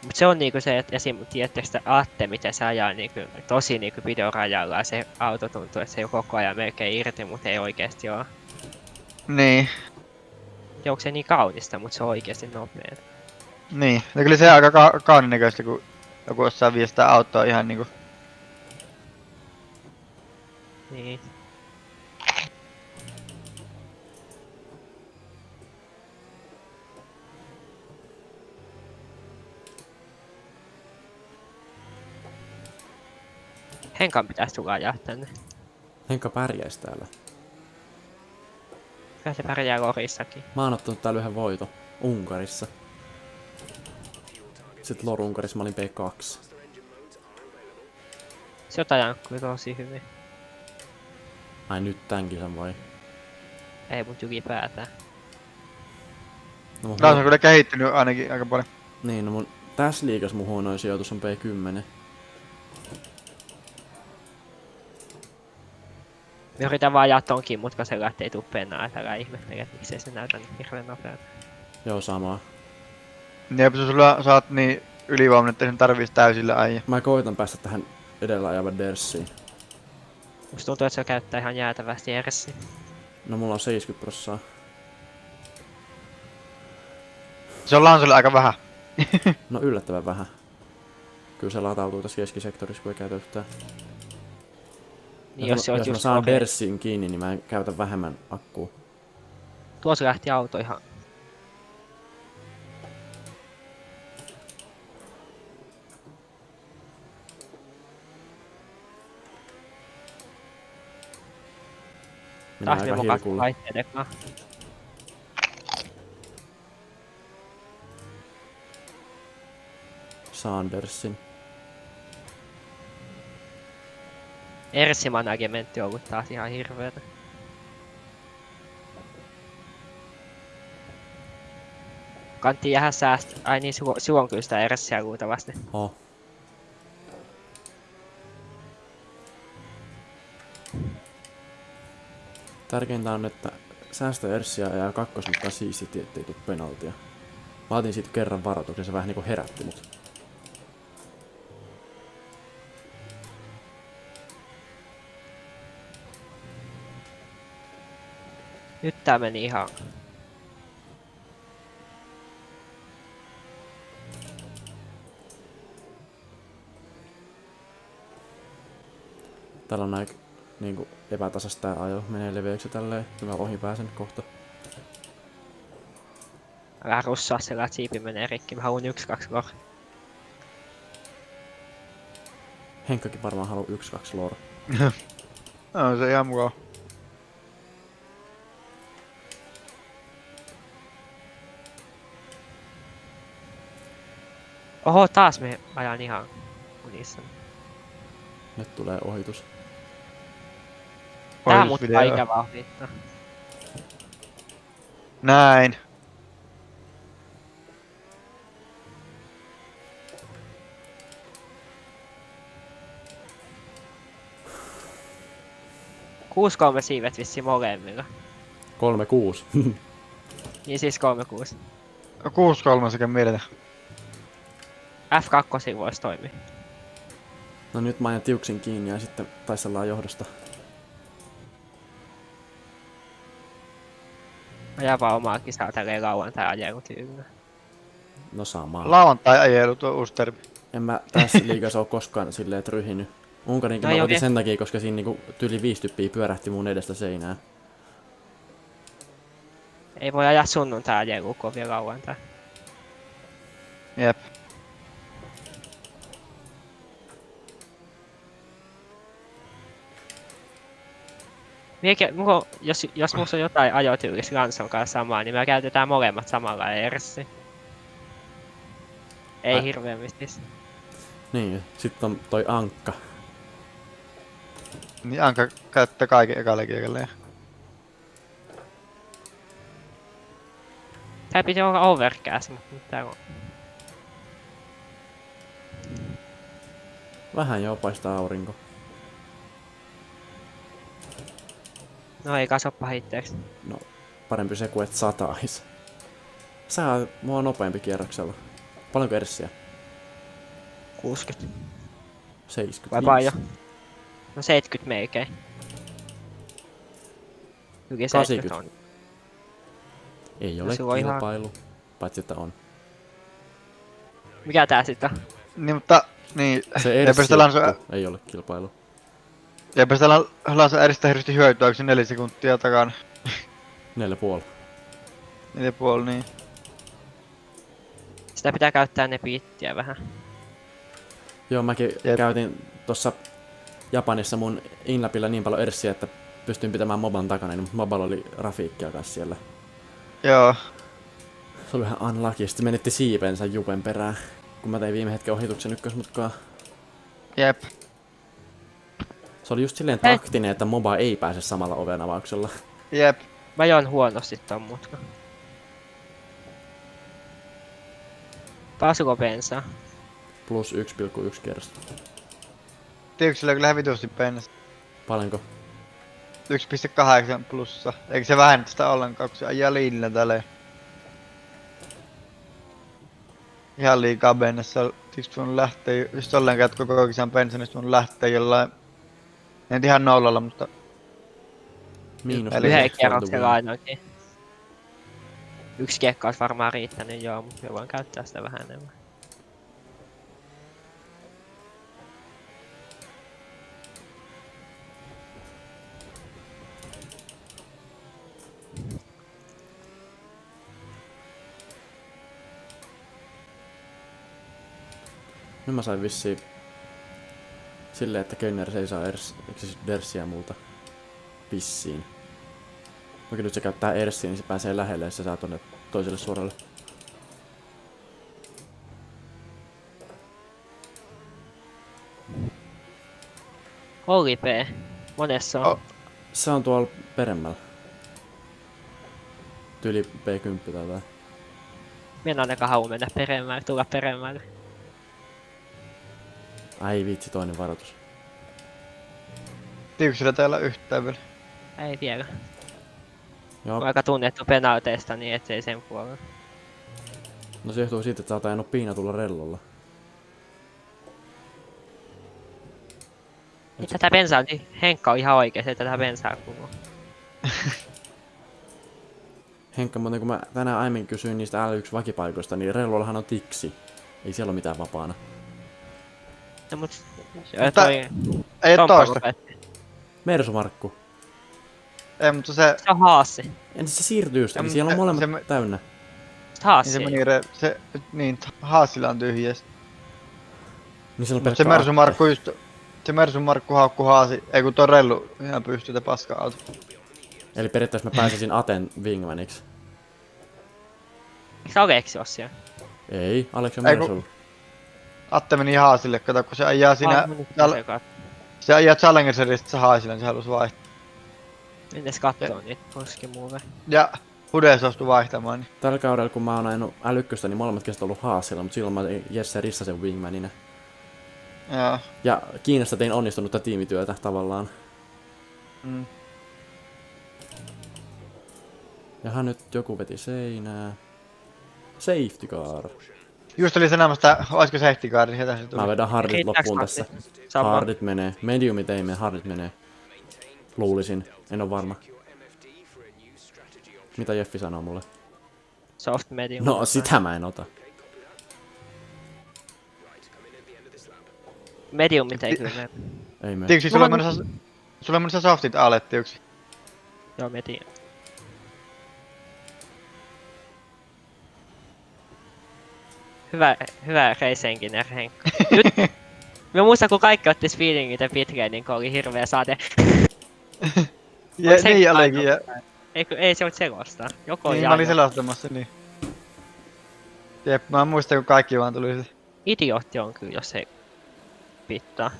Mut se on niinku se, että esim. Tiedättekö sitä Atte, miten se ajaa niinku tosi niinku videorajalla ja se auto tuntuu, että se ei koko ajan melkein irti, mutta ei oikeesti oo. Niin, Ja onko se niin kaunista, mutta se on oikeesti nopea. niin. Ja kyllä se aika kaunin näköistä, kun joku osaa viedä sitä autoa ihan niinku. Niin. Henkan pitäisi tulla ajaa tänne. Henkka pärjäis täällä. Kyllä se pärjää Lorissakin. Mä oon ottanut täällä yhden voiton. Unkarissa. Sitten Unkarissa mä olin P2. Se on ajanut kyllä tosi hyvin. Ai nyt tän kisan vai? Ei mut ylipäätään. No, mun Taas on kyllä kehittynyt ainakin aika paljon. Niin, no mun tässä liigassa mun huonoin sijoitus on P10. Me yritän vaan ajaa tonkin mutkasella, ettei tuu pennaa, että älä ihmettele, että miksei se näytä niin hirveen nopealta. Joo, samaa. Jep, sä oot niin ylivoimainen, että sen tarvii täysillä ajaa. Mä koitan päästä tähän edellä ajavan Derssiin. Musta tuntuu, että se käyttää ihan jäätävästi Erssi. No mulla on 70%. Se on Lansulle aika vähän. No yllättävän vähän. Kyllä se latautuu tässä keskisektorissa, kun ei käytä yhtään. Niin jos se on jos mä just saan nopea. Dersin kiinni, niin mä en käytä vähemmän akkua. Tuossa lähti auto ihan. Minä Taas me aika mokas hilkulla. laitteet ekaan. Sandersin. Ersi-managementti on ollut taas ihan hirveetä. Kantti jäädä säästä. Ai niin, sulla on kyllä sitä Erssiä luultavasti. Oh. Tärkeintä on, että säästä Erssiä ajaa kakkos, mutta siististi, ettei tuu penaltia. Mä otin siitä kerran varoituksen, se vähän niinku herätti mut. Nyt tää meni ihan. Täällä on aika niinku epätasasta tää ajo. Menee leveäksi tälleen, kun mä ohi pääsen kohta. Älä russaa sillä, että siipi menee rikki. Mä haluun 1-2 lor. Henkkakin varmaan haluu 1-2 lore. No se ihan mukava. Oho, taas me ajan ihan unissa. Nyt tulee ohitus. Tää mut Ohitusvideo. ikävä ohittaa. Näin. Kuusi 3 siivet vissiin molemmilla. 3-6. Niin siis 3-6. 6-3 sekä mieltä. F2 voisi toimia. No nyt mä ajan tiuksin kiinni ja sitten taistellaan johdosta. Ajaa vaan omaa kisaa tälleen lauantai ajelutyyllä. No sama. Lauantai-ajelu tuo uusi termi. En mä tässä liigassa oo koskaan silleen tryhinyt. Unkarinkin No mä joo, otin ne- sen takia, koska siinä niinku tyli 5 typpiä pyörähti mun edestä seinään. Ei voi ajaa sunnuntai ajelua, kun on vielä lauantai. Jep. Jos musta on jotain ajotyylistä Lanson kanssa samaa, niin me käytetään molemmat samalla erssi. Ei Ai. hirveän mistis. Niin, sitten on toi Ankka. Niin Anka käyttää kaiken ekalle kiekalle. Tää piti olla overcast, mutta nyt tää on. Vähän joo paistaa aurinko. No ei kas oo pahitteeksi. No, parempi se kuin et satais. Sä oot mua nopeampi kierroksella. Paljonko erssiä? 60. 75. Vai paljon? No 70 melkein. Yli 70 on. Ei No ole se on ihan- kilpailu. Paitsi että on. Mikä tää sit on? Niin mutta, niin, Se eipä sitä Lanso, ei ole kilpailu. eipä sitä Lanso äristä hirveästi hyötyä, onko se 4 sekuntia takana. 4,5. 4,5 niin. Sitä pitää käyttää ne piittiä vähän. Joo, mäkin Jep. käytin tossa Japanissa mun Inlapilla niin paljon erssiä, että pystyin pitämään Moban takana, niin Moballa oli Rafiikkia kanssa siellä. Joo. Se oli vähän unlucky, sitten menitti siipensä Jupen perään, kun mä tein viime hetken ohituksen ykkösmutkaa. Jep. Se oli just silleen Hei. taktinen, että Moba ei pääse samalla oven avauksella. Jep. Mä joon huonosti ton mutka. Pasuko bensaa? Plus 1,1 kierrosta. Tiuksilla kyllä vitusti pennassa. Paljonko? 1,8 plussa. Eikä se vähennä sitä ollenkaan, kun se ajaa liinillä tälleen. Ihan liikaa bennassa. Tiks voinut lähteä, jos ollenkaan et koko kisan bensa, niin voinut lähteä jollain... En nyt ihan nollalla, mutta Miinus Eli Yhden 4 for the kierroksella win. ainakin. Yksi kiekka olisi varmaan riittänyt, joo, mutta me voin käyttää sitä vähän enemmän. Nyt mä sain vissiin silleen, että Kenners ei saa Derssiä multa pissiin. Mäkin nyt se käyttää Erssiä, niin se pääsee lähelle ja se saa tonne toiselle suoralle. Olli P. Monessa on. Oh. Se on tuolla peremmällä. Tyli P10 tai jotain. Minä ainakaan halua mennä peremmälle, tulla peremmälle. Ai vitsi, toinen varoitus. Tiuksilla täällä yhtään vielä. Ei vielä. Joo, On aika tunnettu penalteista, niin ettei sen puolella. no se johtuu siitä, että sä oot ajanut piinatulla rellolla. Niin tätä bensaa, niin Henkka on ihan oikein, että tätä bensaa kuluu. Henkka, muuten kun mä tänään aiemmin kysyin niistä L1-vakipaikoista, niin rellollahan on tiksi. Ei siellä ole mitään vapaana. No mut... Mutta ei oo toista. Mersu Markku. Ei, mutta se... Se on haassi. Entä se siirtyy just, eli Ja, siellä on molemmat se- täynnä. Haassi. Niin se ei. meni niin, Haasilla on tyhjä. Niin siellä on Mut se pelkkä Mersu atte. Markku just... Se Mersu Markku haukku Haasi, ei kun tuo rellu ihan pystyy paska auto. Eli periaatteessa mä pääsisin Aten wingmaniksi. Eikö se Aleksi oo siellä? Ei, Alex on Ei, kun- Mersulla. Atte meni Haasille, kato kun se ajaa siinä... Täällä... Se ajaa Challengerserista se Haasille, niin se halusi vaihtaa. Mennäs kattoo niitä koski muulle. Ja Hude suostui vaihtamaan, niin... Tällä kaudella kun mä oon ajanut L1, niin molemmat kesät on ollut Haasilla, mutta silloin mä tein Jesse Rissasen wingmanina. Joo. Ja Kiinasta tein onnistunutta tiimityötä tavallaan. Mm. Jaha, nyt joku veti seinää. Safety car. Just oli sanomassa, olisiko safety car, niin sieltä se tuli. Mä vedän hardit Riittääks loppuun Matti? tässä. Sama. Hardit menee. Mediumit ei mene, hardit menee. Luulisin, en oo varma. Mitä Jeffi sanoo mulle? Soft medium. No sitä mä en ota. Mediumit ei kyllä mene. Ei mene. Tiuksi, sulla on menossa softit alle, Tiuksi. Joo, medium. Hyvä race engineer Henkka. Nyt! Mä muistan kun kaikki otti speedingit ja pitreinin, kun oli hirveä sade. Ja, se niin aina- olikin, ja... Ei se ollut selostaa. Joko Niin, oli mä olin ainoa. selostamassa, niin. Jep, mä muistan kun kaikki vaan tuli se. Idiootti on kyllä, jos ei pittaa.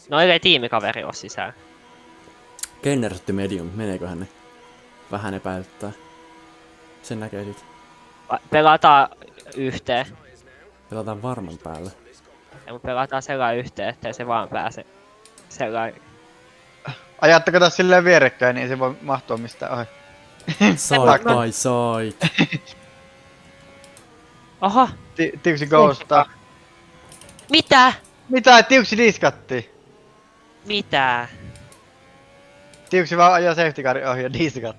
No ei tiimikaveri oo sisään. Kenner otti medium, meneeköhän ne? Vähän epäilyttää. Sen näkee sit. Pelataan yhteen. Pelataan varman päälle. Ja mut pelataan sellainen yhteen, ettei se vaan pääse sellainen. Ajatteko taas silleen vierekkäin, niin ei se voi mahtua mistään ohi. Side by side. Oho! Tiuksi ghostaa. Mitä? Mitä? Tiuksi diskatti. Mitä? Tiuksi vaan ajaa safety carin ohi ja diskat.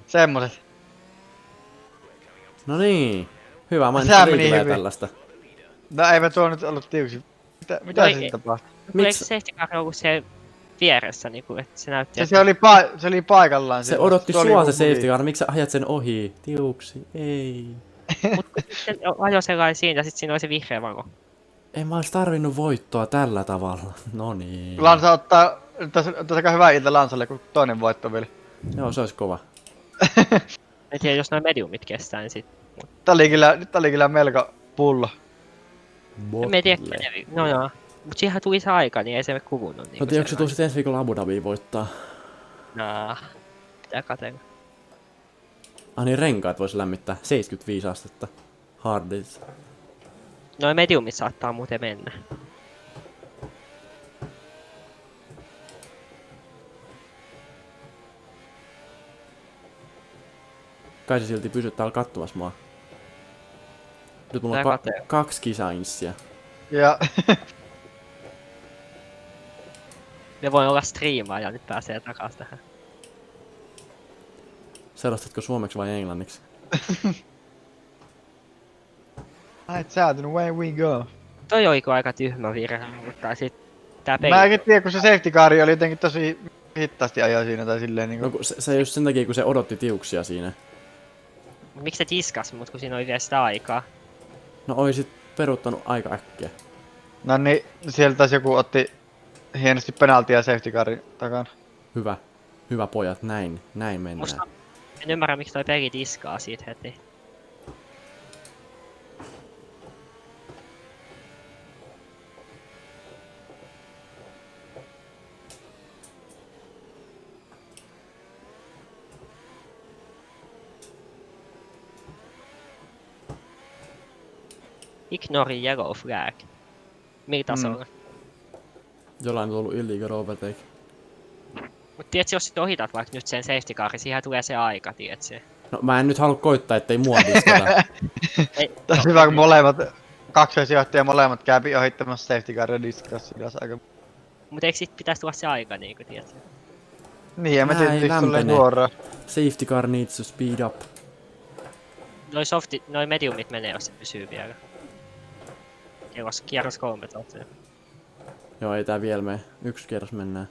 Semmoset. No niin. Hyvä, mä en Sehän nyt meni tulee hyvin. tällaista. No eipä tuo nyt ollut Tiuksi. Mitä No se ei- sitten tapahtui? Eikö Miksi? se safety car ollut siellä vieressä, niinku, että se näytti, Se oli paikallaan. Se silloin. odotti Tuo oli sua joku se safety huvi. car, miksi sä ajat sen ohi? Tiuksi, ei. se ajoi sellainen siinä ja sit siinä oli se vihreä valo. En mä ois tarvinnut voittoa tällä tavalla. No niin. Lansa ottaa... Tässä hyvää ilta Lansalle, kun toinen voitto vielä. Joo, se olisi kova. En tiedä, jos noin mediumit kestää, niin sit... Tää oli kyllä melko pullo. En mä tiedä, no joo. Mut siihen tuli se aika, niin ei se kulunut No niinku tiedätkö, se tulisit ensi viikolla Abu Dhabiin voittaa? Pitää katella. Ah niin, renkaat vois lämmittää 75 astetta. Hardit. Noin mediumit saattaa muuten mennä. Kai se silti pysyt täällä kattomassa mua. Nyt mulla on Tää katee. 2 kisainssia. Ja Me voin olla striimaa ja nyt pääsee takas tähän. Selostatko suomeksi vai englanniksi? Lights out and away we go. Toi oiko aika tyhmä virhe, mutta sit tää peli... Mä en tiedä, kun se safety car oli jotenkin tosi hittaasti ajaa siinä tai silleen niinku. No kun se just sen takia, kun se odotti tiuksia siinä. Miksi se diskas mut, kun siinä oli vielä sitä aikaa? No oisit peruuttanut aika äkkiä. No niin, sieltä taas joku otti hienosti penaltia safety carin takana. Hyvä. Hyvä pojat, näin mennään. Musta en ymmärrä, miksi toi peli diskaa siitä heti. Ignore yellow flag. Millä tasolla? Jollain on ollut illegal overtake. Mut tiedätkö, jos sit ohitat vaikka nyt sen safety carin, siihen tulee se aika, tiedätkö? No mä en nyt halua koittaa, ettei mua diskata. Tässä hyvä, kun molemmat, kaksi sijoittajia molemmat käypi ohittamassa safety carin diskas ylös aika. Mut eikö sit pitäis tulla se aika niinku, tiedätkö? Niin, en mä Nää ei tiedä, miksi tulee lämpene. suoraan. Safety car needs to speed up. Noi mediumit menee, jos se pysyy vielä. Kierros 13. Joo, ei tää vielä mene. Yksi kierros mennään.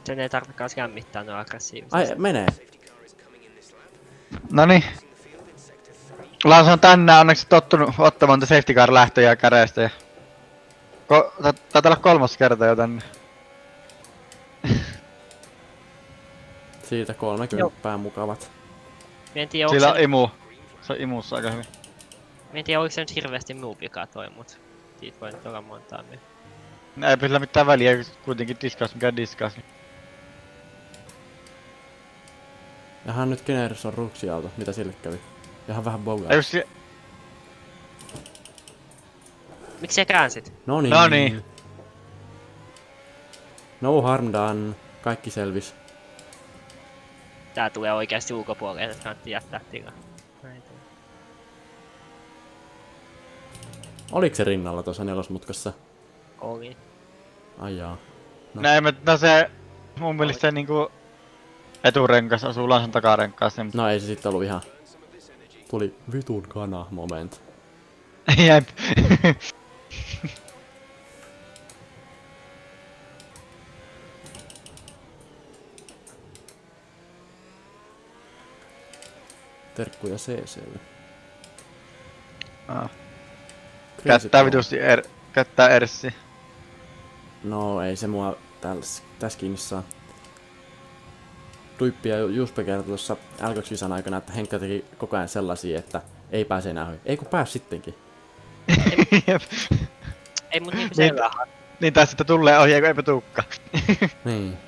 Sen ei tarvitse lämmittää noin aggressiivisesti. Ai, menee. Noniin. Lance on tänään onneksi tottunut ottamaan safety car lähtöjä kädestä ja... Taitaa olla 3. kerta jo tänne. Siitä 30 mukavat. Mä en tiedä, Sillä onko on imu. Se on imussa aika hyvin. oliko se nyt hirveesti muu vika toi, mut siitä voi nyt olla montaa myös. Ei sillä mitään väliä, kuitenkin diskas mikä diskas. Jahan nyt Generis on ruksiauto. Mitä sille kävi? Jahan vähän bogaa. Ei jos si... Miksi sä käänsit? Noniin. Noniin. No harm done. Kaikki selvis. Tää tulee oikeesti ulkopuolelle, että kannattaa jättää tilaa. Näin tulee. Oliko se rinnalla tuossa 4-mutkassa? Oli. Ai jaa. No. No se... Mun mielestä se niinku... Eturenkas asuu Lansan takarenkaassa. No ei se sitten ollut ihan... Tuli vitun kana moment. Jep. Terkkuja CClle. Ah. Crazy Kättää Town. vitusti kättää Erssi. No ei se mua tässä kiinni saa. Tuippi ja Juspe kertoi tuossa L2-kisan aikana, että Henkka teki koko ajan sellaisia, että ei pääse enää ohi. Ei kun pääs sittenkin. Jep. Ei mut niinku Niin. selvää, Niin taas sitten tulee ohi, eipä tuukka. Niin.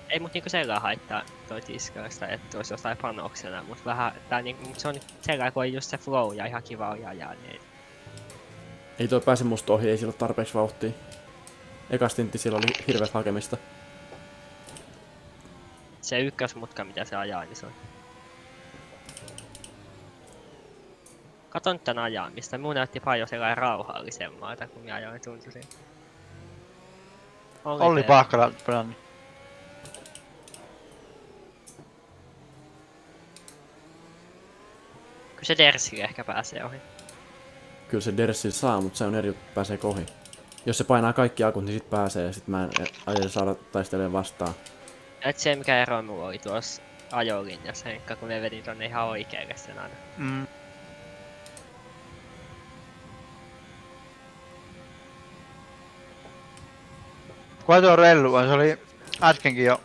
ei mut niinku selvää haittaa toi tiskaista, että olisi jostain panoksena, mut vähän, tää niinku, mut se on selvää, kun on just se flow ja ihan kiva oli ajaa, niin Ei toi pääse musta ohi, ei sillä ole tarpeeksi vauhtia. Eka stintti sillä oli hirveät hakemista. se ykkösmutka mitä se ajaa, niin se on. Katon tän ajamista, mun näytti paljon sellainen rauhallisemmalta, kun mä ajoin tuntuisin. Olli Pahkala pelannut. Kyllä se Dersille ehkä pääsee ohi. Kyllä se Dersil saa, mutta se on eri juttu, pääseekö ohi. Jos se painaa kaikki akut, niin sit pääsee ja sit mä en aio saada taistelemaan vastaan. Et se mikä ero mulla oli tuossa ajolinjassa, Henkka, kun me vedin tonne ihan oikealle sen aina. Mm. Kuka tuo rellu on? Se oli äskenkin jo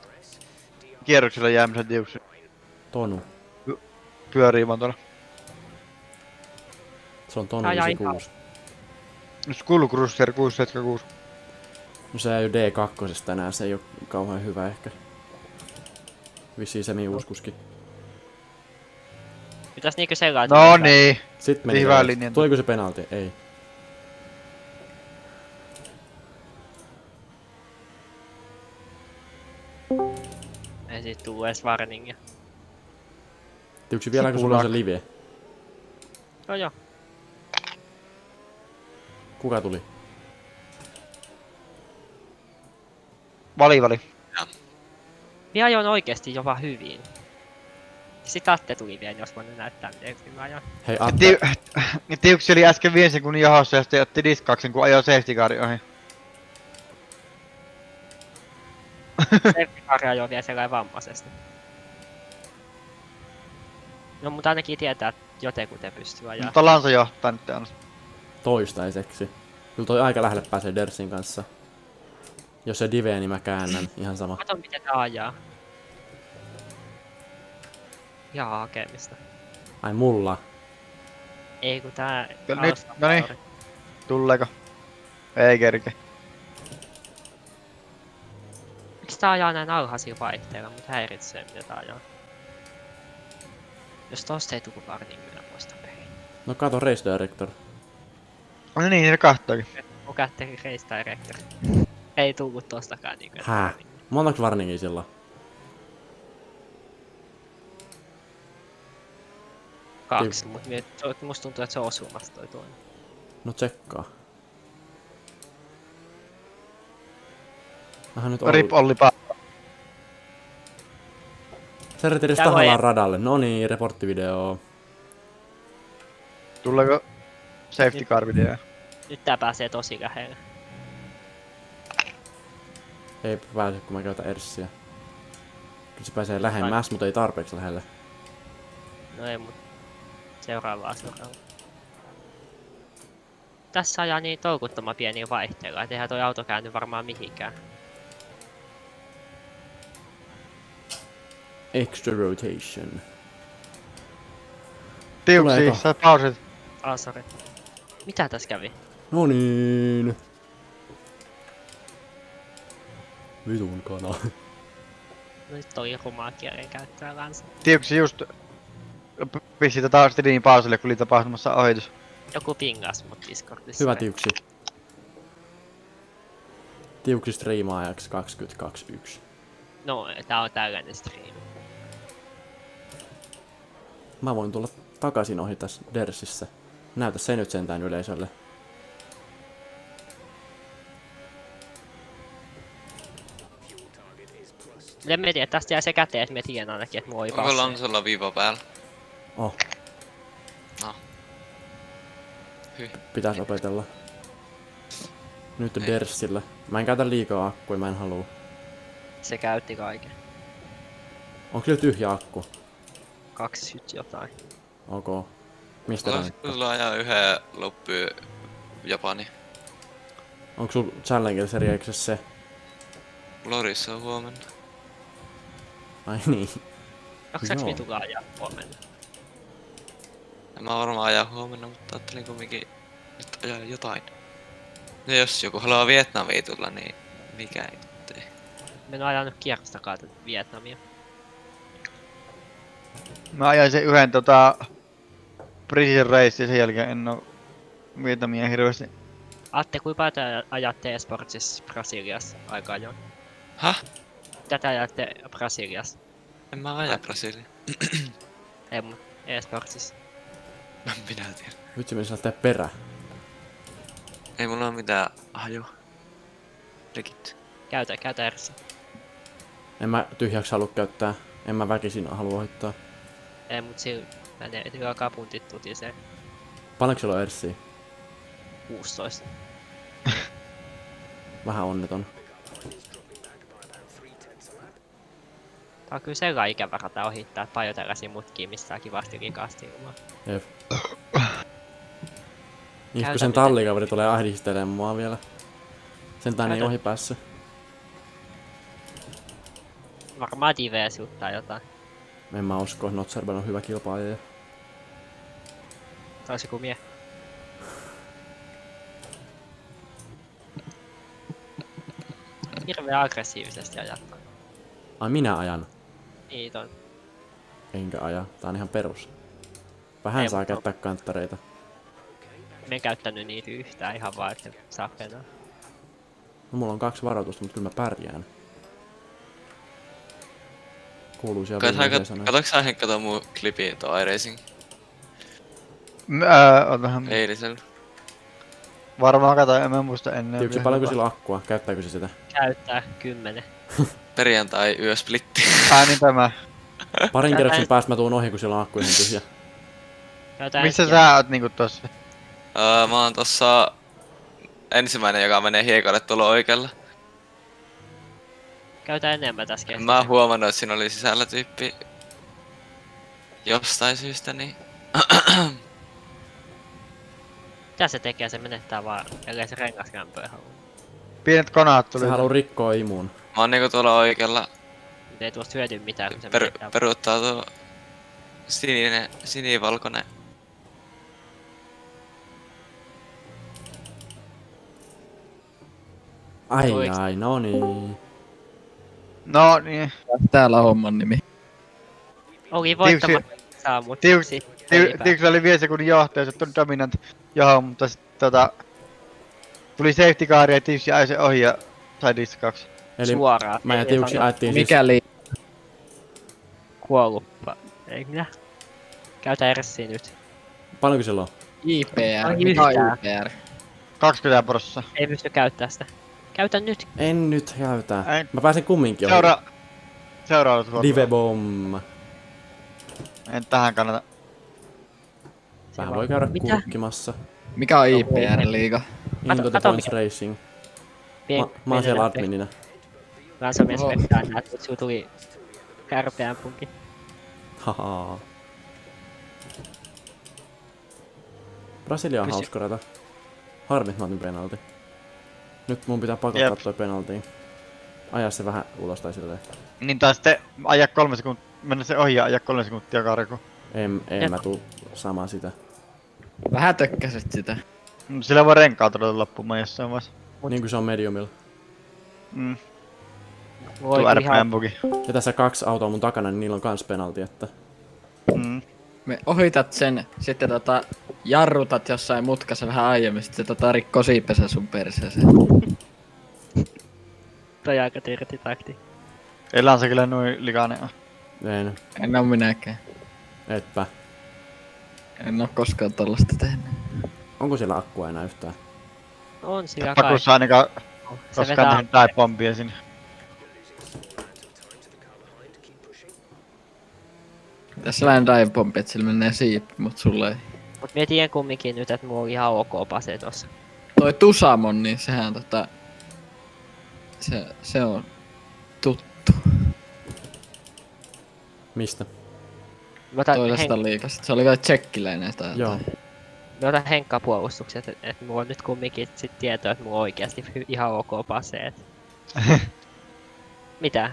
kierroksella jäämisen tiuksi. Tonu. Pyörii vaan tuolla. Se on Tonu Ai, ai, 96. Skull Cruiser 676. No se ei ole D2 tänään, se ei oo kauhean hyvä ehkä. Vissiin semi-uuskuski. Pitäis niinkö sellainen... No niin. Sitten meni Hyvä hyvä linja. Tuliko se penalti? Ei. Ei siitä tuu ees warningia. Tiuksi vielä, kun sulla on se live. No joo. Kuka tuli? Vali. Minä ajoin oikeesti jopa hyvin. Sitten Atte tuli vielä, jos voin näyttää miten mä ajan. Hei Atte, Tiuksi oli äsken 5 sekunnin johossa ja sitten otti diskauksen kun ajoi safety carin ohi. Safety ajoi vielä sellainen vammaisesti. No mutta ainakin tietää, että jotenkuten pystyy ajaa. Mutta Lansa johtaa nyt aina. toistaiseksi. Kyllä toi aika lähelle pääsee Dersin kanssa. Jos se divee, niin mä käännän. Ihan sama. Kato miten tää ajaa. Ihan hakemista. Ai mulla. Ei kun tää... Kyllä nyt, Alfa no niin. Tauri. Tulleeko? Ei kerke. Miksi tää ajaa näin alhaisilla vaihteilla, mut häiritsee mitä tää ajaa. Jos tosta ei tuku pari, niin kyllä muista perin. No kato Race Director. No niin, se kahtookin. Mun kätteri Race Director. Ei tullu tostakaan niin Hää? Montaks varningia sillä? Kaksi, mut musta tuntuu, että se on osumassa toi toinen. No tsekkaa. Vähän nyt Rip Olli. Olli pa. Se retiris Tää voi- tahallaan radalle. No niin, reporttivideo. Tuleeko safety car video? Nyt tää pääsee tosi lähelle. Ei pääse, kun mä käytän Erssiä. Kyllä se pääsee lähemmäs, mutta ei tarpeeksi lähelle. No ei mut. Seuraavaa. Tässä ajaa niin toukuttoman pieniä vaihteilla, et eihän toi auto käänny varmaan mihinkään. Extra rotation. Tiuksi, Tuleeko? sä pausit. Sori. Mitä tässä kävi? No niin. Vitun kana. No nyt toi rumaa kielen käyttöä lansa. Tiuksi just pisti taas tilin pausille, kun oli tapahtumassa ohitus. Joku pingas mut Discordissa. Hyvä tiuksi. Tiuksi striimaajaksi 2021. No, tää on tällainen stream. Mä voin tulla takaisin ohi tässä Dersissä. Näytä se nyt sentään yleisölle. En mä tiedä, tästä jää se käteen, että mä tiedän ainakin, että mua ei Onko passi. Lansalla viiva päällä? Oh, pitäis opetella. Nyt on Ei. Dersillä. Mä en käytä liikaa akkuja, mä en halua. Se käytti kaiken. Onko sillä tyhjä akku? 20 jotain. Ok. Mistä Sulla, rankka? sulla ajaa yhden loppuun Japani. Onko sul Challenger Seriexessä se? Lorissa on huomenna. Ai niin. Jaksaks Joo. vitukaan ajaa huomenna? En mä varmaan ajaa huomenna, mutta ajattelin kumminkin nyt ajaa jotain. Ja jos joku haluaa Vietnamiin tulla, niin mikä ettei. Mä en oo ajanut kierrosta kautta Vietnamia. Mä ajain sen yhden Precision Race ja sen jälkeen en oo Vietnamia hirveesti. Atte, kuinka paljon te ajatte esportsissa Brasiliassa aika ajoin? Häh? Mitä te ajatte Brasiliassa? En mä aja Brasilia. Ei mun esportsissa. Minä tiedän. Vitsi meni sieltä perä. Ei mulla oo mitään hajua. Legit. Käytä Ersi. En mä tyhjäksi halua käyttää. En mä väkisin halua ohittaa. Ei mut sillä menee hyvä kapuntit tutisee. Paljonko sulla on Erssiä? 16. Vähän onneton. Tää on kyllä sellainen ikävä rata ohittaa, että paljon tällaisia mutkia mistään kivasti rikasti ilmaa. Jep. Niin Käytä kun sen mitä- tallikaveri tulee ahdistelemaan mua vielä. Sentään ei Käytä- ohi päässyt. Varmaan Dive suttaa jotain. En mä usko, Notserban on hyvä kilpailija. Toisin kuin mie. Hirveän aggressiivisesti ajattu. Ai minä ajan. Niin on. Enkä aja. Tää on ihan perus. Vähän Ei, saa mutta- käyttää kanttareita. Mä en käyttänyt niitä yhtään ihan vaan, että saa penaa. No mulla on 2 varoitusta, mutta kyllä mä pärjään. Kuuluisia viimeisiä sanoja. Katsoks sä Henkka mun klipi tuo iRacing Otahan eilisellä? varmaan katoin, en mä muista ennen. Tiuksi, paljonko sillä on akkua? Käyttääkö se sitä? Käyttää 10. Perjantai yösplitti. Niin tämä. Parin kerroksen päästä mä tuun ohi, kun siellä on akku ihan tyhjä. Käytä Missä ensi sä oot niinku tossa? Mä oon tossa ensimmäinen, joka menee hiekalle tuolla oikealla. Käytä enemmän tässä keskellä. Mä oon huomannut, että siinä oli sisällä tyyppi jostain syystä, niin... Mitä se tekee? Se menettää vaan, ellei se rengaskämpöä halua. Pienet konaat tuli. Se haluu rikkoa imuun. Mä oon niinku tuolla oikealla Nyt ei tuosta hyödy mitään, kun se menettää. peruuttaa tuo sinivalkoinen. Ai Tuiks? ai, no niin. No niin. Täällä on homman nimi. Oli voittamatta saa, mut sit Tiiks oli 5 sekunnin johtaja, se on dominant johon, mutta sit tuli safety car ja Tiiks jäi se ohi ja sai diskauksen. Eli suoraan. mä ja Tiuksi ajettiin siis... Mikäli Kuollutpa. Ei minä. Käytä RSiä nyt. Paljonko sillä on? IPR, Ai mikä on yhtään. IPR? 20%. Ei pysty käyttää sitä. Käytä nyt. En nyt käytä. Ei. Mä pääsen kumminkin ohi. Seuraava tuolla. Dive bomb. En tähän kannata. Vähän voi käydä Mitä? kurkkimassa. Mikä on IPR-liiga? Into the kato Points Racing. Mä oon siellä adminina. Ransomies Oho. vettää näet, että sulla tuli kärpeämpunkin. Haha. Brasilia on Kysy- hauska rata. Harmi, että mä otin penalti. Nyt mun pitää pakottaa Jep. toi penaltiin. Ajaa se vähän ulos tai silleen. Niin taas sitten ajaa 3 sekuntia, mennä se ohi ja ajaa 3 sekuntia karkuun. En mä tuu saamaan sitä. Vähän tökkäsit sitä. Sillä voi renkaa todella loppumaan jossain vaiheessa. Niin kuin se on mediumilla. Voi Tuo ihan RPM-bugi. Ja tässä 2 autoa mun takana, niin niillä on kans penalti, että... Me ohitat sen, sitten jarrutat jossain mutkassa vähän aiemmin, sit se rikkoo siipesä sun perseeseen. toi aika tirti takti. Ei Lansa kyllä noin likainen on. En. En oo minäkään. Etpä. En oo koskaan tollasta tehnyt. Onko siellä akkua enää yhtään? On sillä kai. Pakussa ainakaan Se koskaan vetää tehnyt tai bombia sinne. Tässä lähen dive bombi, et sillä menee siippi, mut sulle ei. Mut mä tiedän kumminkin nyt, että mulla on ihan ok pase tossa. Toi Tusamon, niin sehän se on tuttu Mistä? Mä otan, toisesta liikasta. Se oli kai tsekkiläinen tai Joo. jotain. mä otan Henkka puolustukset, että mulla on nyt kumminkin sit tietoa, että mulla on oikeasti ihan ok paseet. Mitä?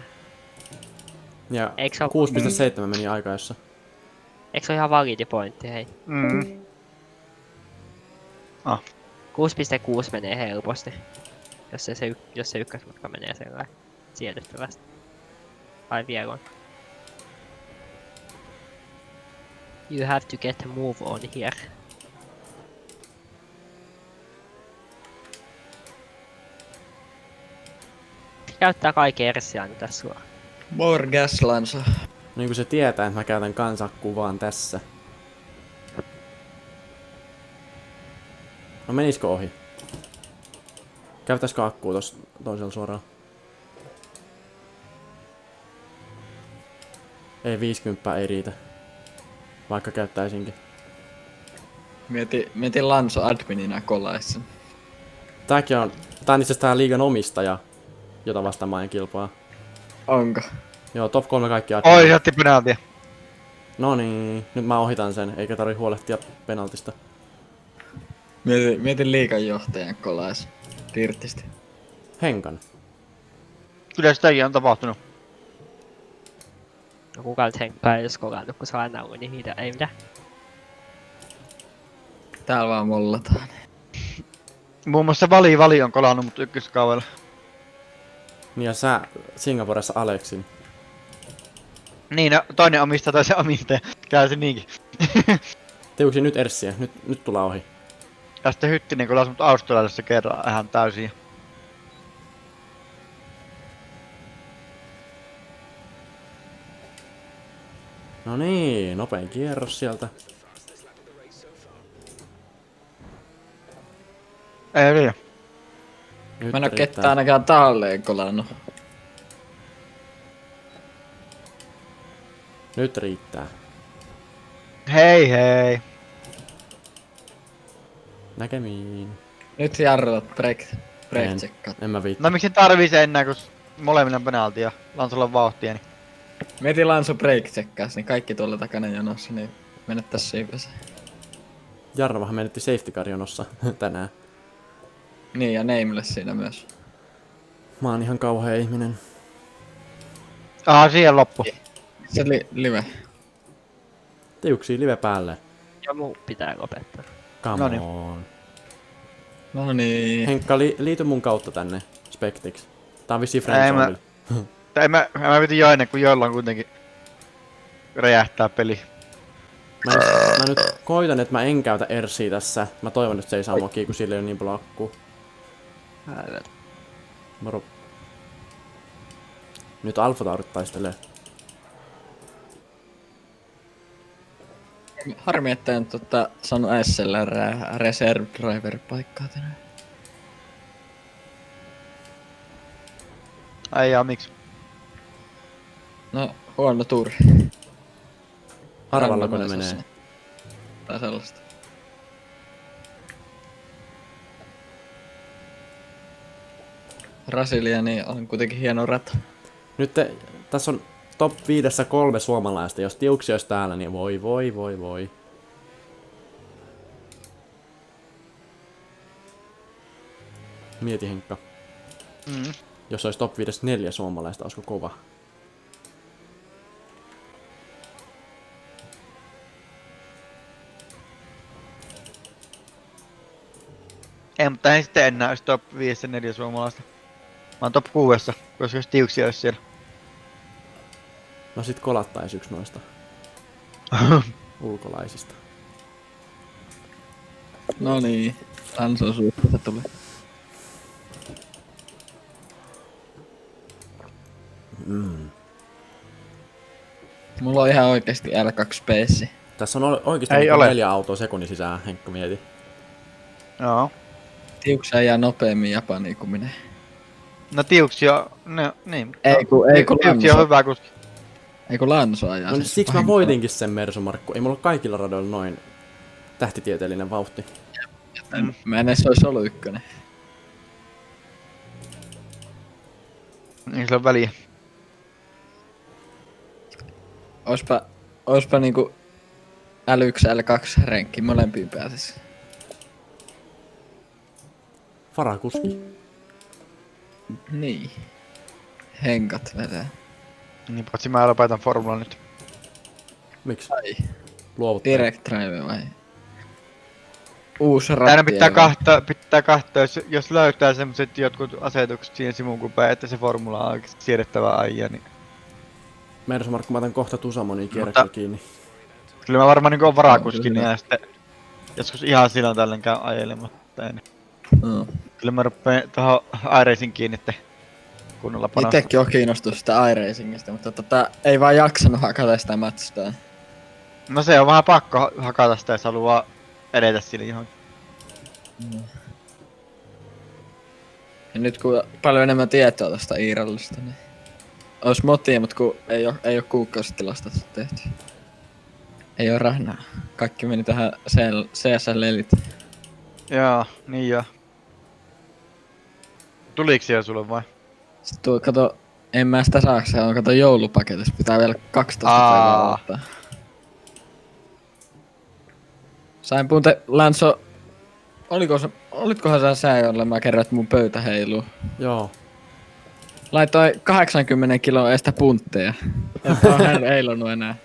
Ja Eikö se oo, 6.7 meni aikaessa. eikö se oo ihan validi pointti, hei? 6.6 menee helposti. Jos se ykkösmatka menee sellainen siedettävästi. Ai vielä on. You have to get a move on here. Käyttää kaiken erssiä nyt tässä suoraan. More gaslansa. Niin kuin se tietää, että mä käytän kansakkuu vaan tässä. No menisikö ohi? Käyttäisikö akkuu tossa toisella suoraan? Ei 50 ei riitä. Vaikka käyttäisinkin. Mietin Lanso adminina kolaissa. Tää on itse asiassa tää liigan omistaja, jota vastaan mä en kilpaa. Onko? Joo, top 3 kaikki Oi, se otti penaltia. No niin, nyt mä ohitan sen, eikä tarvi huolehtia penaltista. Mietin liikan johtajan kolais. Dirtisti. Henkan. Kyllä sitäkin on tapahtunut. No kuka nyt Henkka ei jos kokannut, kun se on aina ollut niin hiitä. Ei mitään. Täällä vaan mollataan. Muun muassa Vali on kolannut mut ykköskaudella. Niin ja sä Singaporessa Aleksin. Niin, no, toinen omistaja, toisen omistaja. Käy se niinkin. Teuksi nyt Erssiä, nyt tullaan ohi. Ja sitten Hyttinen kolasi mut Australiassa kerran ihan täysin. No niin, nopein kierros sieltä. Ei riitä. Nyt Mä en oo riittää. ketään ainakaan taalleen kolannut. Nyt riittää. Hei hei. Näkemiin. Nyt jarrutat break checkaat. En mä viitti. No miksi tarvii se enää, kun molemmilla on penalti ja Lansolla on vauhtia, niin... Mieti Lanso break checkaas, niin kaikki tuolla takana jonossa, niin menettäis siivessä. Jarvahan menetti safety car jonossa tänään. Niin, ja Nameless siinä myös. Mä oon ihan kauhea ihminen. Aha, siihen loppu. Se live. Tiuksii live päälle. Ja muu pitää lopettaa. Come Noniin. on. No niin. Henkka, liity mun kautta tänne Spektiksi. Tää on vissiin Ei friendzone. En mä piti jo ennen kuin jollain kuitenkin räjähtää peli. Mä nyt koitan, että mä en käytä Ersiä tässä. Mä toivon, että se ei saa mokia, kun sillä ei ole niin paljon akkuu. Moro. Nyt Alfa Taurit taistelee. Harmi, että en saanut SLR Reserve Driver paikkaa tänään. Ai jaa, miksi? No, huono tuuri. Harvallako ne Randomaisessa. menee? Tai sellaista. Brasiliani on kuitenkin hieno rata. Nyt tässä on top 5 3 suomalaista. Jos Tiuksi olisi täällä, niin voi. Mieti Henkka. Mm. Jos olisi top 5 4 suomalaista, olisiko kova? Ei, mutta ei sitten enää olisi top 5 4 suomalaista. Mä oon top 6, koska jos Tiuksia olisi siellä. No sit kolattais yksi noista ulkolaisista. No niin. Lanso suusta tuli. Mulla on ihan oikeesti L2 Space. Tässä on oikeesti Ei niinku ole. 4 autoa sekunnin sisään, Henkka mieti. Joo. Tiuksa jää nopeammin Japaniin kuin minä. No Tiuksia, no niin. Ei kun Tiuksia on Lanso. hyvä kuski. Ei kun Lanso ajaa. No, sen siksi mä vahinkoa. voitinkin sen Mersu Markku. Ei mulla ole kaikilla radoilla noin tähtitieteellinen vauhti. Mä en edes ois ollut ykkönen. Niin sillä on väliä. Oispa niinku L1 L2 renkki molempiin pääsis. Farakuski. Niin. Henkat vetää. Niin paitsi mä lopetan formulan nyt. Miksi? Ai. Luovuttaa. Direct drive vai? Uusi ratti. Aina pitää kahtaa, jos löytää semmoset jotkut asetukset siihen sivukupeen, että se formula on oikeesti siedettävää ajaa, niin Mersu Markku, mä otan kohta Tusamonin kierroksella kiinni. kyllä mä varmaan niinku on varakuski, niin ja sitten joskus ihan silloin tällöin käyn ajelematta. Niin. No. Kyllä mä rupeen tohon iRacing kiinni kunnolla panostaa. Itekin on kiinnostunut sitä iRacingista, mutta ei vaan jaksanut hakata sitä matchtaa. No se on vähän pakko hakata sitä, jos haluaa edetä sille johonkin. Ja nyt kun paljon enemmän tietoa tästä Iirallista, niin ois motia, mut kun ei oo kuukausitilasta tehty. Ei oo rahnaa. Kaikki meni tähän CSL Elite. Joo, niin joo. Tuliks siellä sulle vai? Sitten tuo, kato, en mä sitä saa, se on kato joulupaketissa, pitää vielä 12 päivää odottaa. Sain muuten Lanso, olitkohan sä jolle mä kerroin, että mun pöytä heiluu? Joo. Laitoin 80 kiloa eestä puntteja. Että on hän heilunut enää.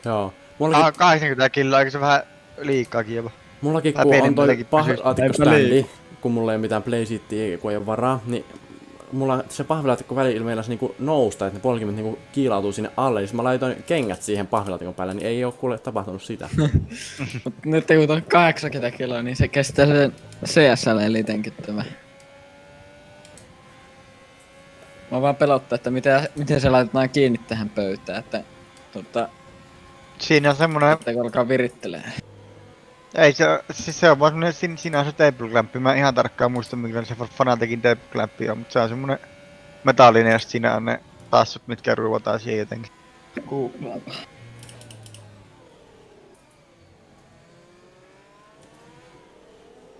Joo. Mullakin, 80 kiloa, eikö se vähän liikaakin jopa? mullakin Vähän kun on toi pienemmälläkin pysyy. pahvilaatikko-standi, kun mulla ei ole mitään playseatia, kun ei ole varaa, niin mulla se pahvilaatikko välillä meinasi niinku nousta, että ne polkimet niinku kiilautuu sinne alle, niin mä laitoin kengät siihen pahvilaatikon päälle, niin ei oo kuule tapahtunut sitä. Mut nyt kun on 80 kiloa, niin se kestää sen CSL Elitenkin tämä. Mä vaan pelottaa, että miten se laitetaan kiinni tähän pöytään, että Siinä on semmonen, että kun alkaa virittelee. ei se, siis se on vaan semmonen, siinä on se tape clamp, mä en ihan tarkkaan muista mikä se Fanatecin tape clamp on, mutta se on semmonen metallinen ja sit siinä on ne tassut, mitkä ruuvataan siihen jotenkin.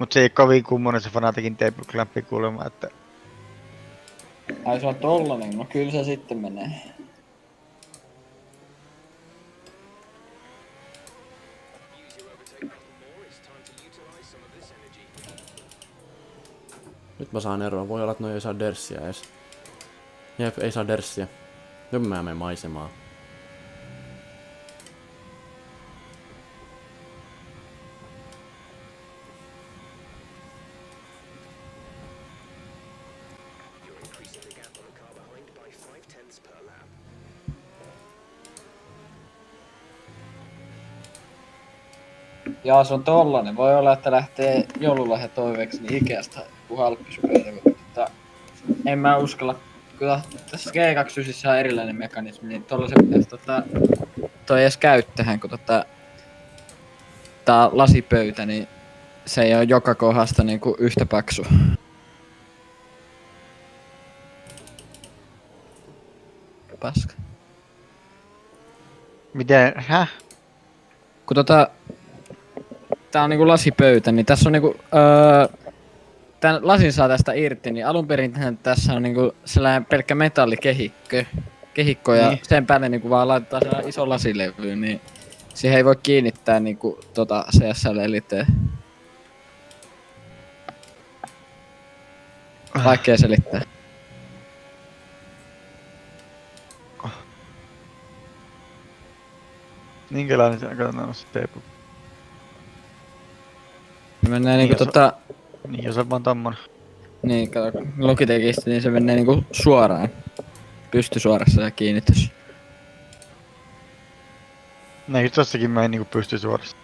Mut se ei kovin kummonen se Fanatikin Table-klämpi kuulemma, että... Ai se on tollanen, no kyllä se sitten menee. Nyt mä saan eroa. Voi olla, että noi ei saa derssiä edes. Jep, ei saa derssiä. Nyt mä menen maisemaan. Jaa, se on tollanen. Voi olla, että lähtee joululahja toiveeksi niin Ikeasta joku halppispöytä. En mä uskalla. Kyllä tässä G29 on erilainen mekanismi, niin tollasen pitäisi toi edes käyttähän, kun tää lasipöytä, niin se ei oo joka kohdasta niinku yhtä paksu. Paska. Miten? Häh? Kun tää on niinku lasipöytä, niin tässä on niinku tän lasin saa tästä irti, niin alun perin tässä on niinku sellainen pelkkä metallikehikko ja Niin. sen päälle niinku vaan laitetaan sellainen iso lasilevy, niin siihen ei voi kiinnittää niinku CSL-eliteen. Vaikea selittää. Minkälainen se on? Katsotaan se Table. Menee niinku Niin, Niin, jos on vaan tommonen. niin kato, Logitechista, niin se menee niinku suoraan. Pystysuorassa se kiinnitys. Niin, tossakin mä en niinku pysty suorassa.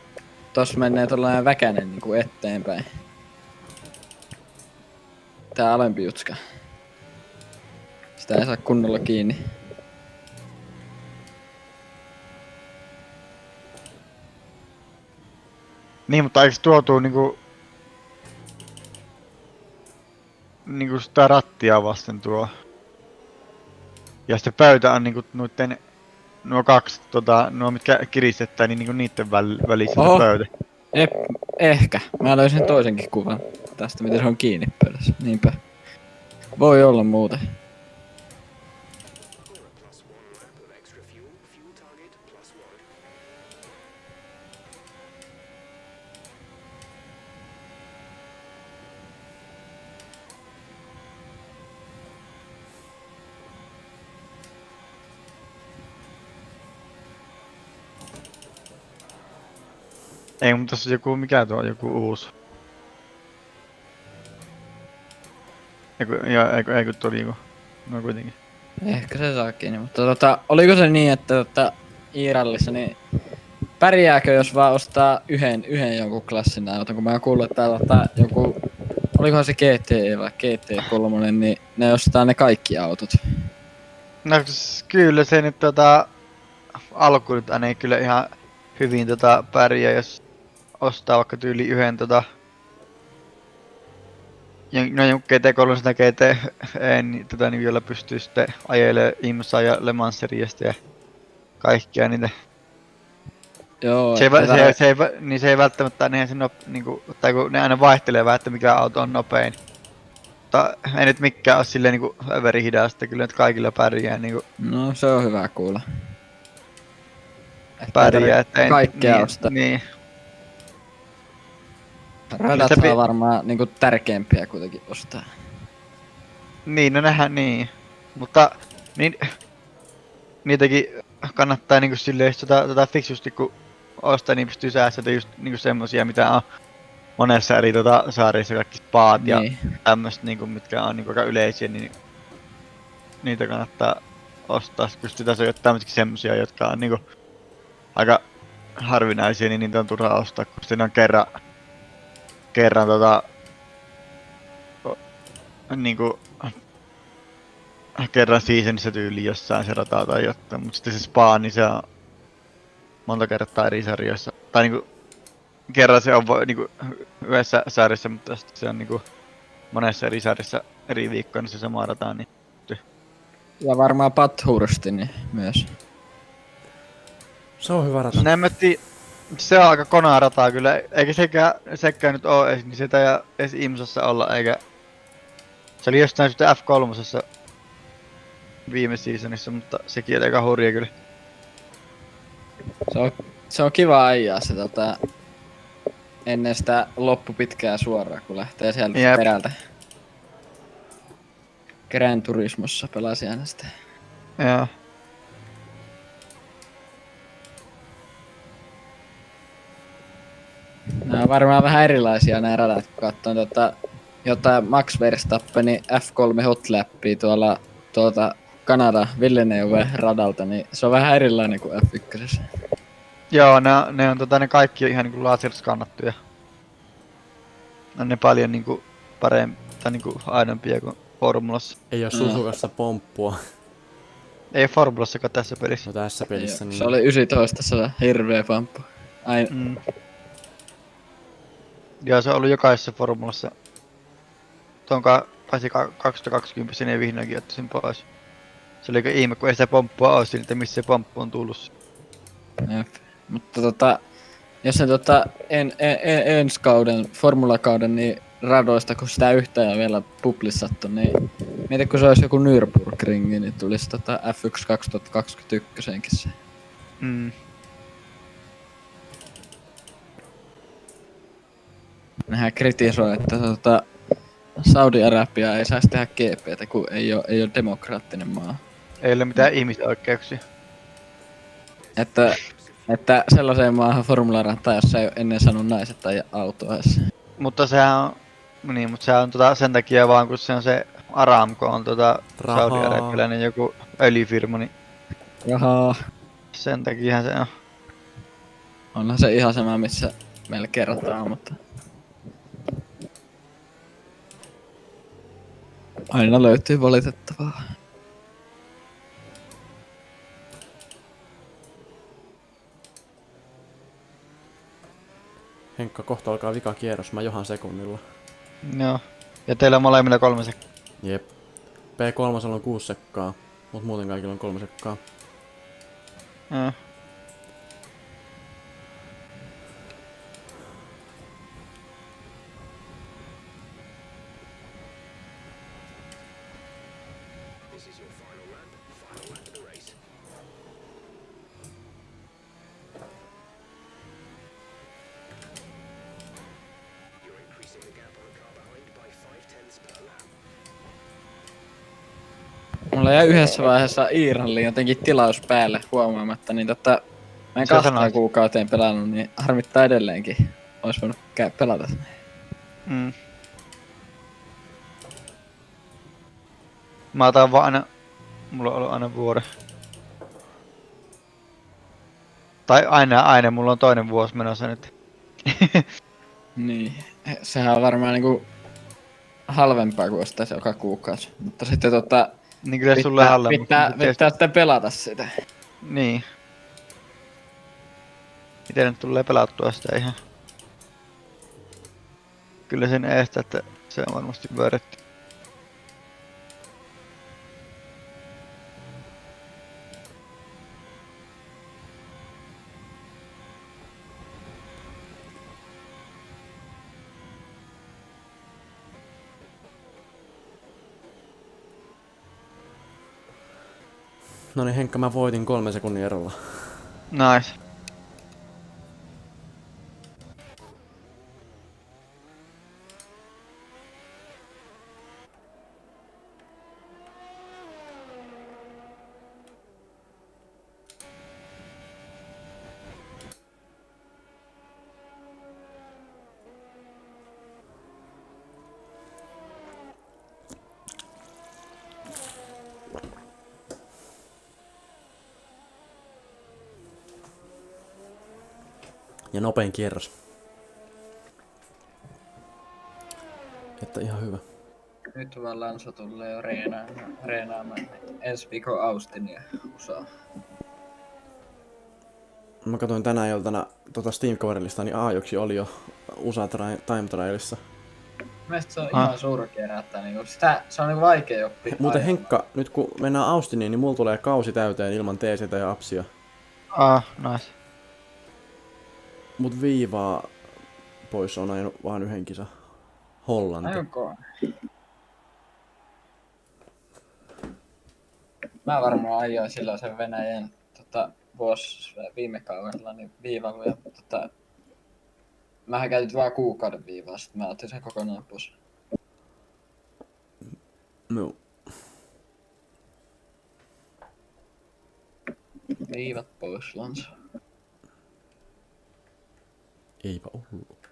Tossa menee tollanen väkänen niinku eteenpäin. Tää alempi jutska. Sitä ei saa kunnolla kiinni. Niin, mutta eiks tuotuu niinku sitä rattia vasten tuo? Ja sitten pöytä on niinku nuo kaksi nuo mitkä kiristetään, niin niinku niitten välissä Oho. se pöytä. Ehkä. Mä löysin toisenkin kuvan tästä, miten se on kiinni pöydässä. Niinpä. Voi olla muuten. Ei, mutta tässä on joku, mikä tuo, joku uusi. Eikö tuo liiku? No kuitenkin. Ehkä se saa kiinni, mutta oliko se niin, että Iirallissa, niin pärjääkö jos vaan ostaa yhden jonkun klassin auton, kun mä oon kuullut, että täällä joku, olikohan se GTE vai GT3, niin ne ostaa ne kaikki autot. No kyllä se nyt alkuun nyt aina ei kyllä ihan hyvin pärjää, jos ostaa vaikka tyyli yhden no joku GT3 tai GT, niin niin vielä pystyy sitten ajelemaan IMSA ja Le Mans Seriesta ja kaikkia niitä. Joo, Se ei välttämättä niin se niinku, tai kun ne aina vaihtelee vähän, että mikä auto on nopein. Mutta ei nyt mikään ole silleen niinku överihidasta, kyllä nyt kaikilla pärjää niinku. No se on hyvä kuulla. Pärjää, että ei kaikkea niin, ostaa. niin. Radat on varmaan niinku tärkeimpiä kuitenkin ostaa. Niin, no nähdään niin. Mutta niitäkin kannattaa niinku silleen just fiksusti kun ostaa, niin pystyy säästämään just niinku semmosia mitä on monessa eri sarjassa, kaikki spaat ja Niin. tämmöset niinku, mitkä on niinku aika yleisiä, niin niitä kannattaa ostaa. Pystyy tässä jotain tämmösiä semmosia, jotka on niinku aika harvinaisia, niin niitä on turha ostaa, kun siinä on kerran niinku kerran seasonissa tyyli jossain se rata tai jotain, mutta sitten se spa, niin se on monta kertaa eri sarjoissa. Tai niinku kerran se on niinku yhdessä sarjassa, mutta sitten se on niinku monessa eri sarjassa eri viikkoina se sama rata, niin Ja varmaan Bathursti niin myös. Se on hyvä rata. Se on aika konaa rataa kyllä, eikä sekään nyt oo edes, niin sitä ja edes IMSassa olla, eikä... Se oli jostain sitten F3 viime seasonissa, mutta sekin on aika hurja kyllä. Se on kiva ajaa se ennen sitä loppupitkää suoraan, kun lähtee sieltä Jep. perältä. Gran Turismossa pelasin aina sitä. Joo. Nämä on varmaan vähän erilaisia nämä radat, kun katsoin jotain Max Verstappenin F3 Hotlappia tuolta Kanada Villeneuve radalta, niin se on vähän erilainen kuin F1. Joo, ne on ne kaikki ihan niinku laserskannattuja. On ne paljon niinku tai niinku aidompia kuin Formulassa. Ei oo Suzukassa pomppua. Ei Formulassakaan tässä pelissä. No tässä pelissä niin... Se oli 19 hirveä pamppu. Mm. Joo, se on ollut jokaisessa Formulassa. Paitsi 2020 ne vihdoinkin otti sen pois. Se oli ihme, kun ei sitä pomppua oo siltä, missä se pomppu on tullut. Jep. Mutta jos se ensi kauden, formulakauden, niin radoista, kun sitä yhtään vielä publissattu, niin mieti kun se olisi joku Nürburgring, niin tulisi F1 2021 se. Mm. Nehän kritisoi, että Saudi-Arabia ei saisi tehdä GPtä, kun ei ole demokraattinen maa. Ei ole mitään ihmisoikeuksia. Että sellaiseen maahan formularataa, jos ei ole ennen saanut naiset tai autoa edes. Mutta sehän on sen takia vaan, kun se on se Aramco on Rahaa. saudi-arabialainen joku öljyfirma, niin Rahaa. sen takia se on. Onhan se ihan sama, missä meillä kerrotaan, mutta... Aina löytyy valitettavaa. Henkka, kohta alkaa vika kierros, mä johan sekunnilla. Joo. Ja teillä on molemmilla 3 sekkaa. Jep. P3 on 6 sekkaa, mut muuten kaikilla on 3 sekkaa. Joo. Mulla jäi yhdessä vaiheessa Iiralliin jotenkin tilaus päälle huomaamatta, niin mä en Se 2 sanoit. kuukauteen pelannut, niin harmittaa edelleenkin. Ois voinut pelata. Mm. Mä otan vaan aina... Mulla on ollut aina vuoden. Tai aina, mulla on toinen vuosi menossa nyt. Niin. Sehän on varmaan niinku halvempaa kuin ostaisi joka kuukausi. Mutta sitten Niin kyllä sulle halle, pitää sitten pelata sitä. Niin. Miten nyt tulee pelattua sitä ihan? Kyllä sen eestä, että se on varmasti väärätty. No niin Henkka, mä voitin 3 sekunnin erolla. Nice. Ja nopein kierros. Että ihan hyvä. Nyt vaan Lanso tulee jo reenaamaan ensi viikon Austinia USA. Mä katsoin tänä iltana Steam Coverillista, niin Aajoksi oli jo USA Time Trialissa. Mielestäni se on ihan surkea, että niinku se on niinku vaikea oppia. Muuten Henkka, nyt kun mennään Austiniin, niin mulla tulee kausi täyteen ilman TCtä ja Apsia. Nice. Mut viivaa pois on ajanut vaan yhden kisan. Hollanti. Onko? Mä varmaan ajoin silloin sen Venäjän viime kaudella niin viivalla ja mähän käytin vaan kuukauden viivaa, sit mä otin sen kokonaan pois. No. Viivat pois, Lansa. Eipä ollut.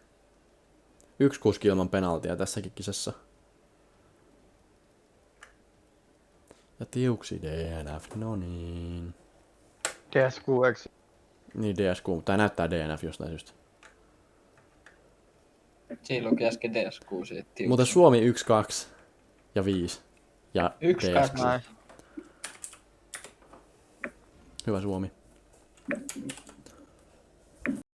1 kuski ilman penaltia tässäkin kisassa. Ja tiuksi DNF, no niin. DSQX. Niin DSQ, tai näyttää DNF jostain syystä. Siinä luki äsken DS6 siitä. Mutta Suomi 1, 2 ja 5. Ja 1, DSQ. 2. Nice. Hyvä Suomi.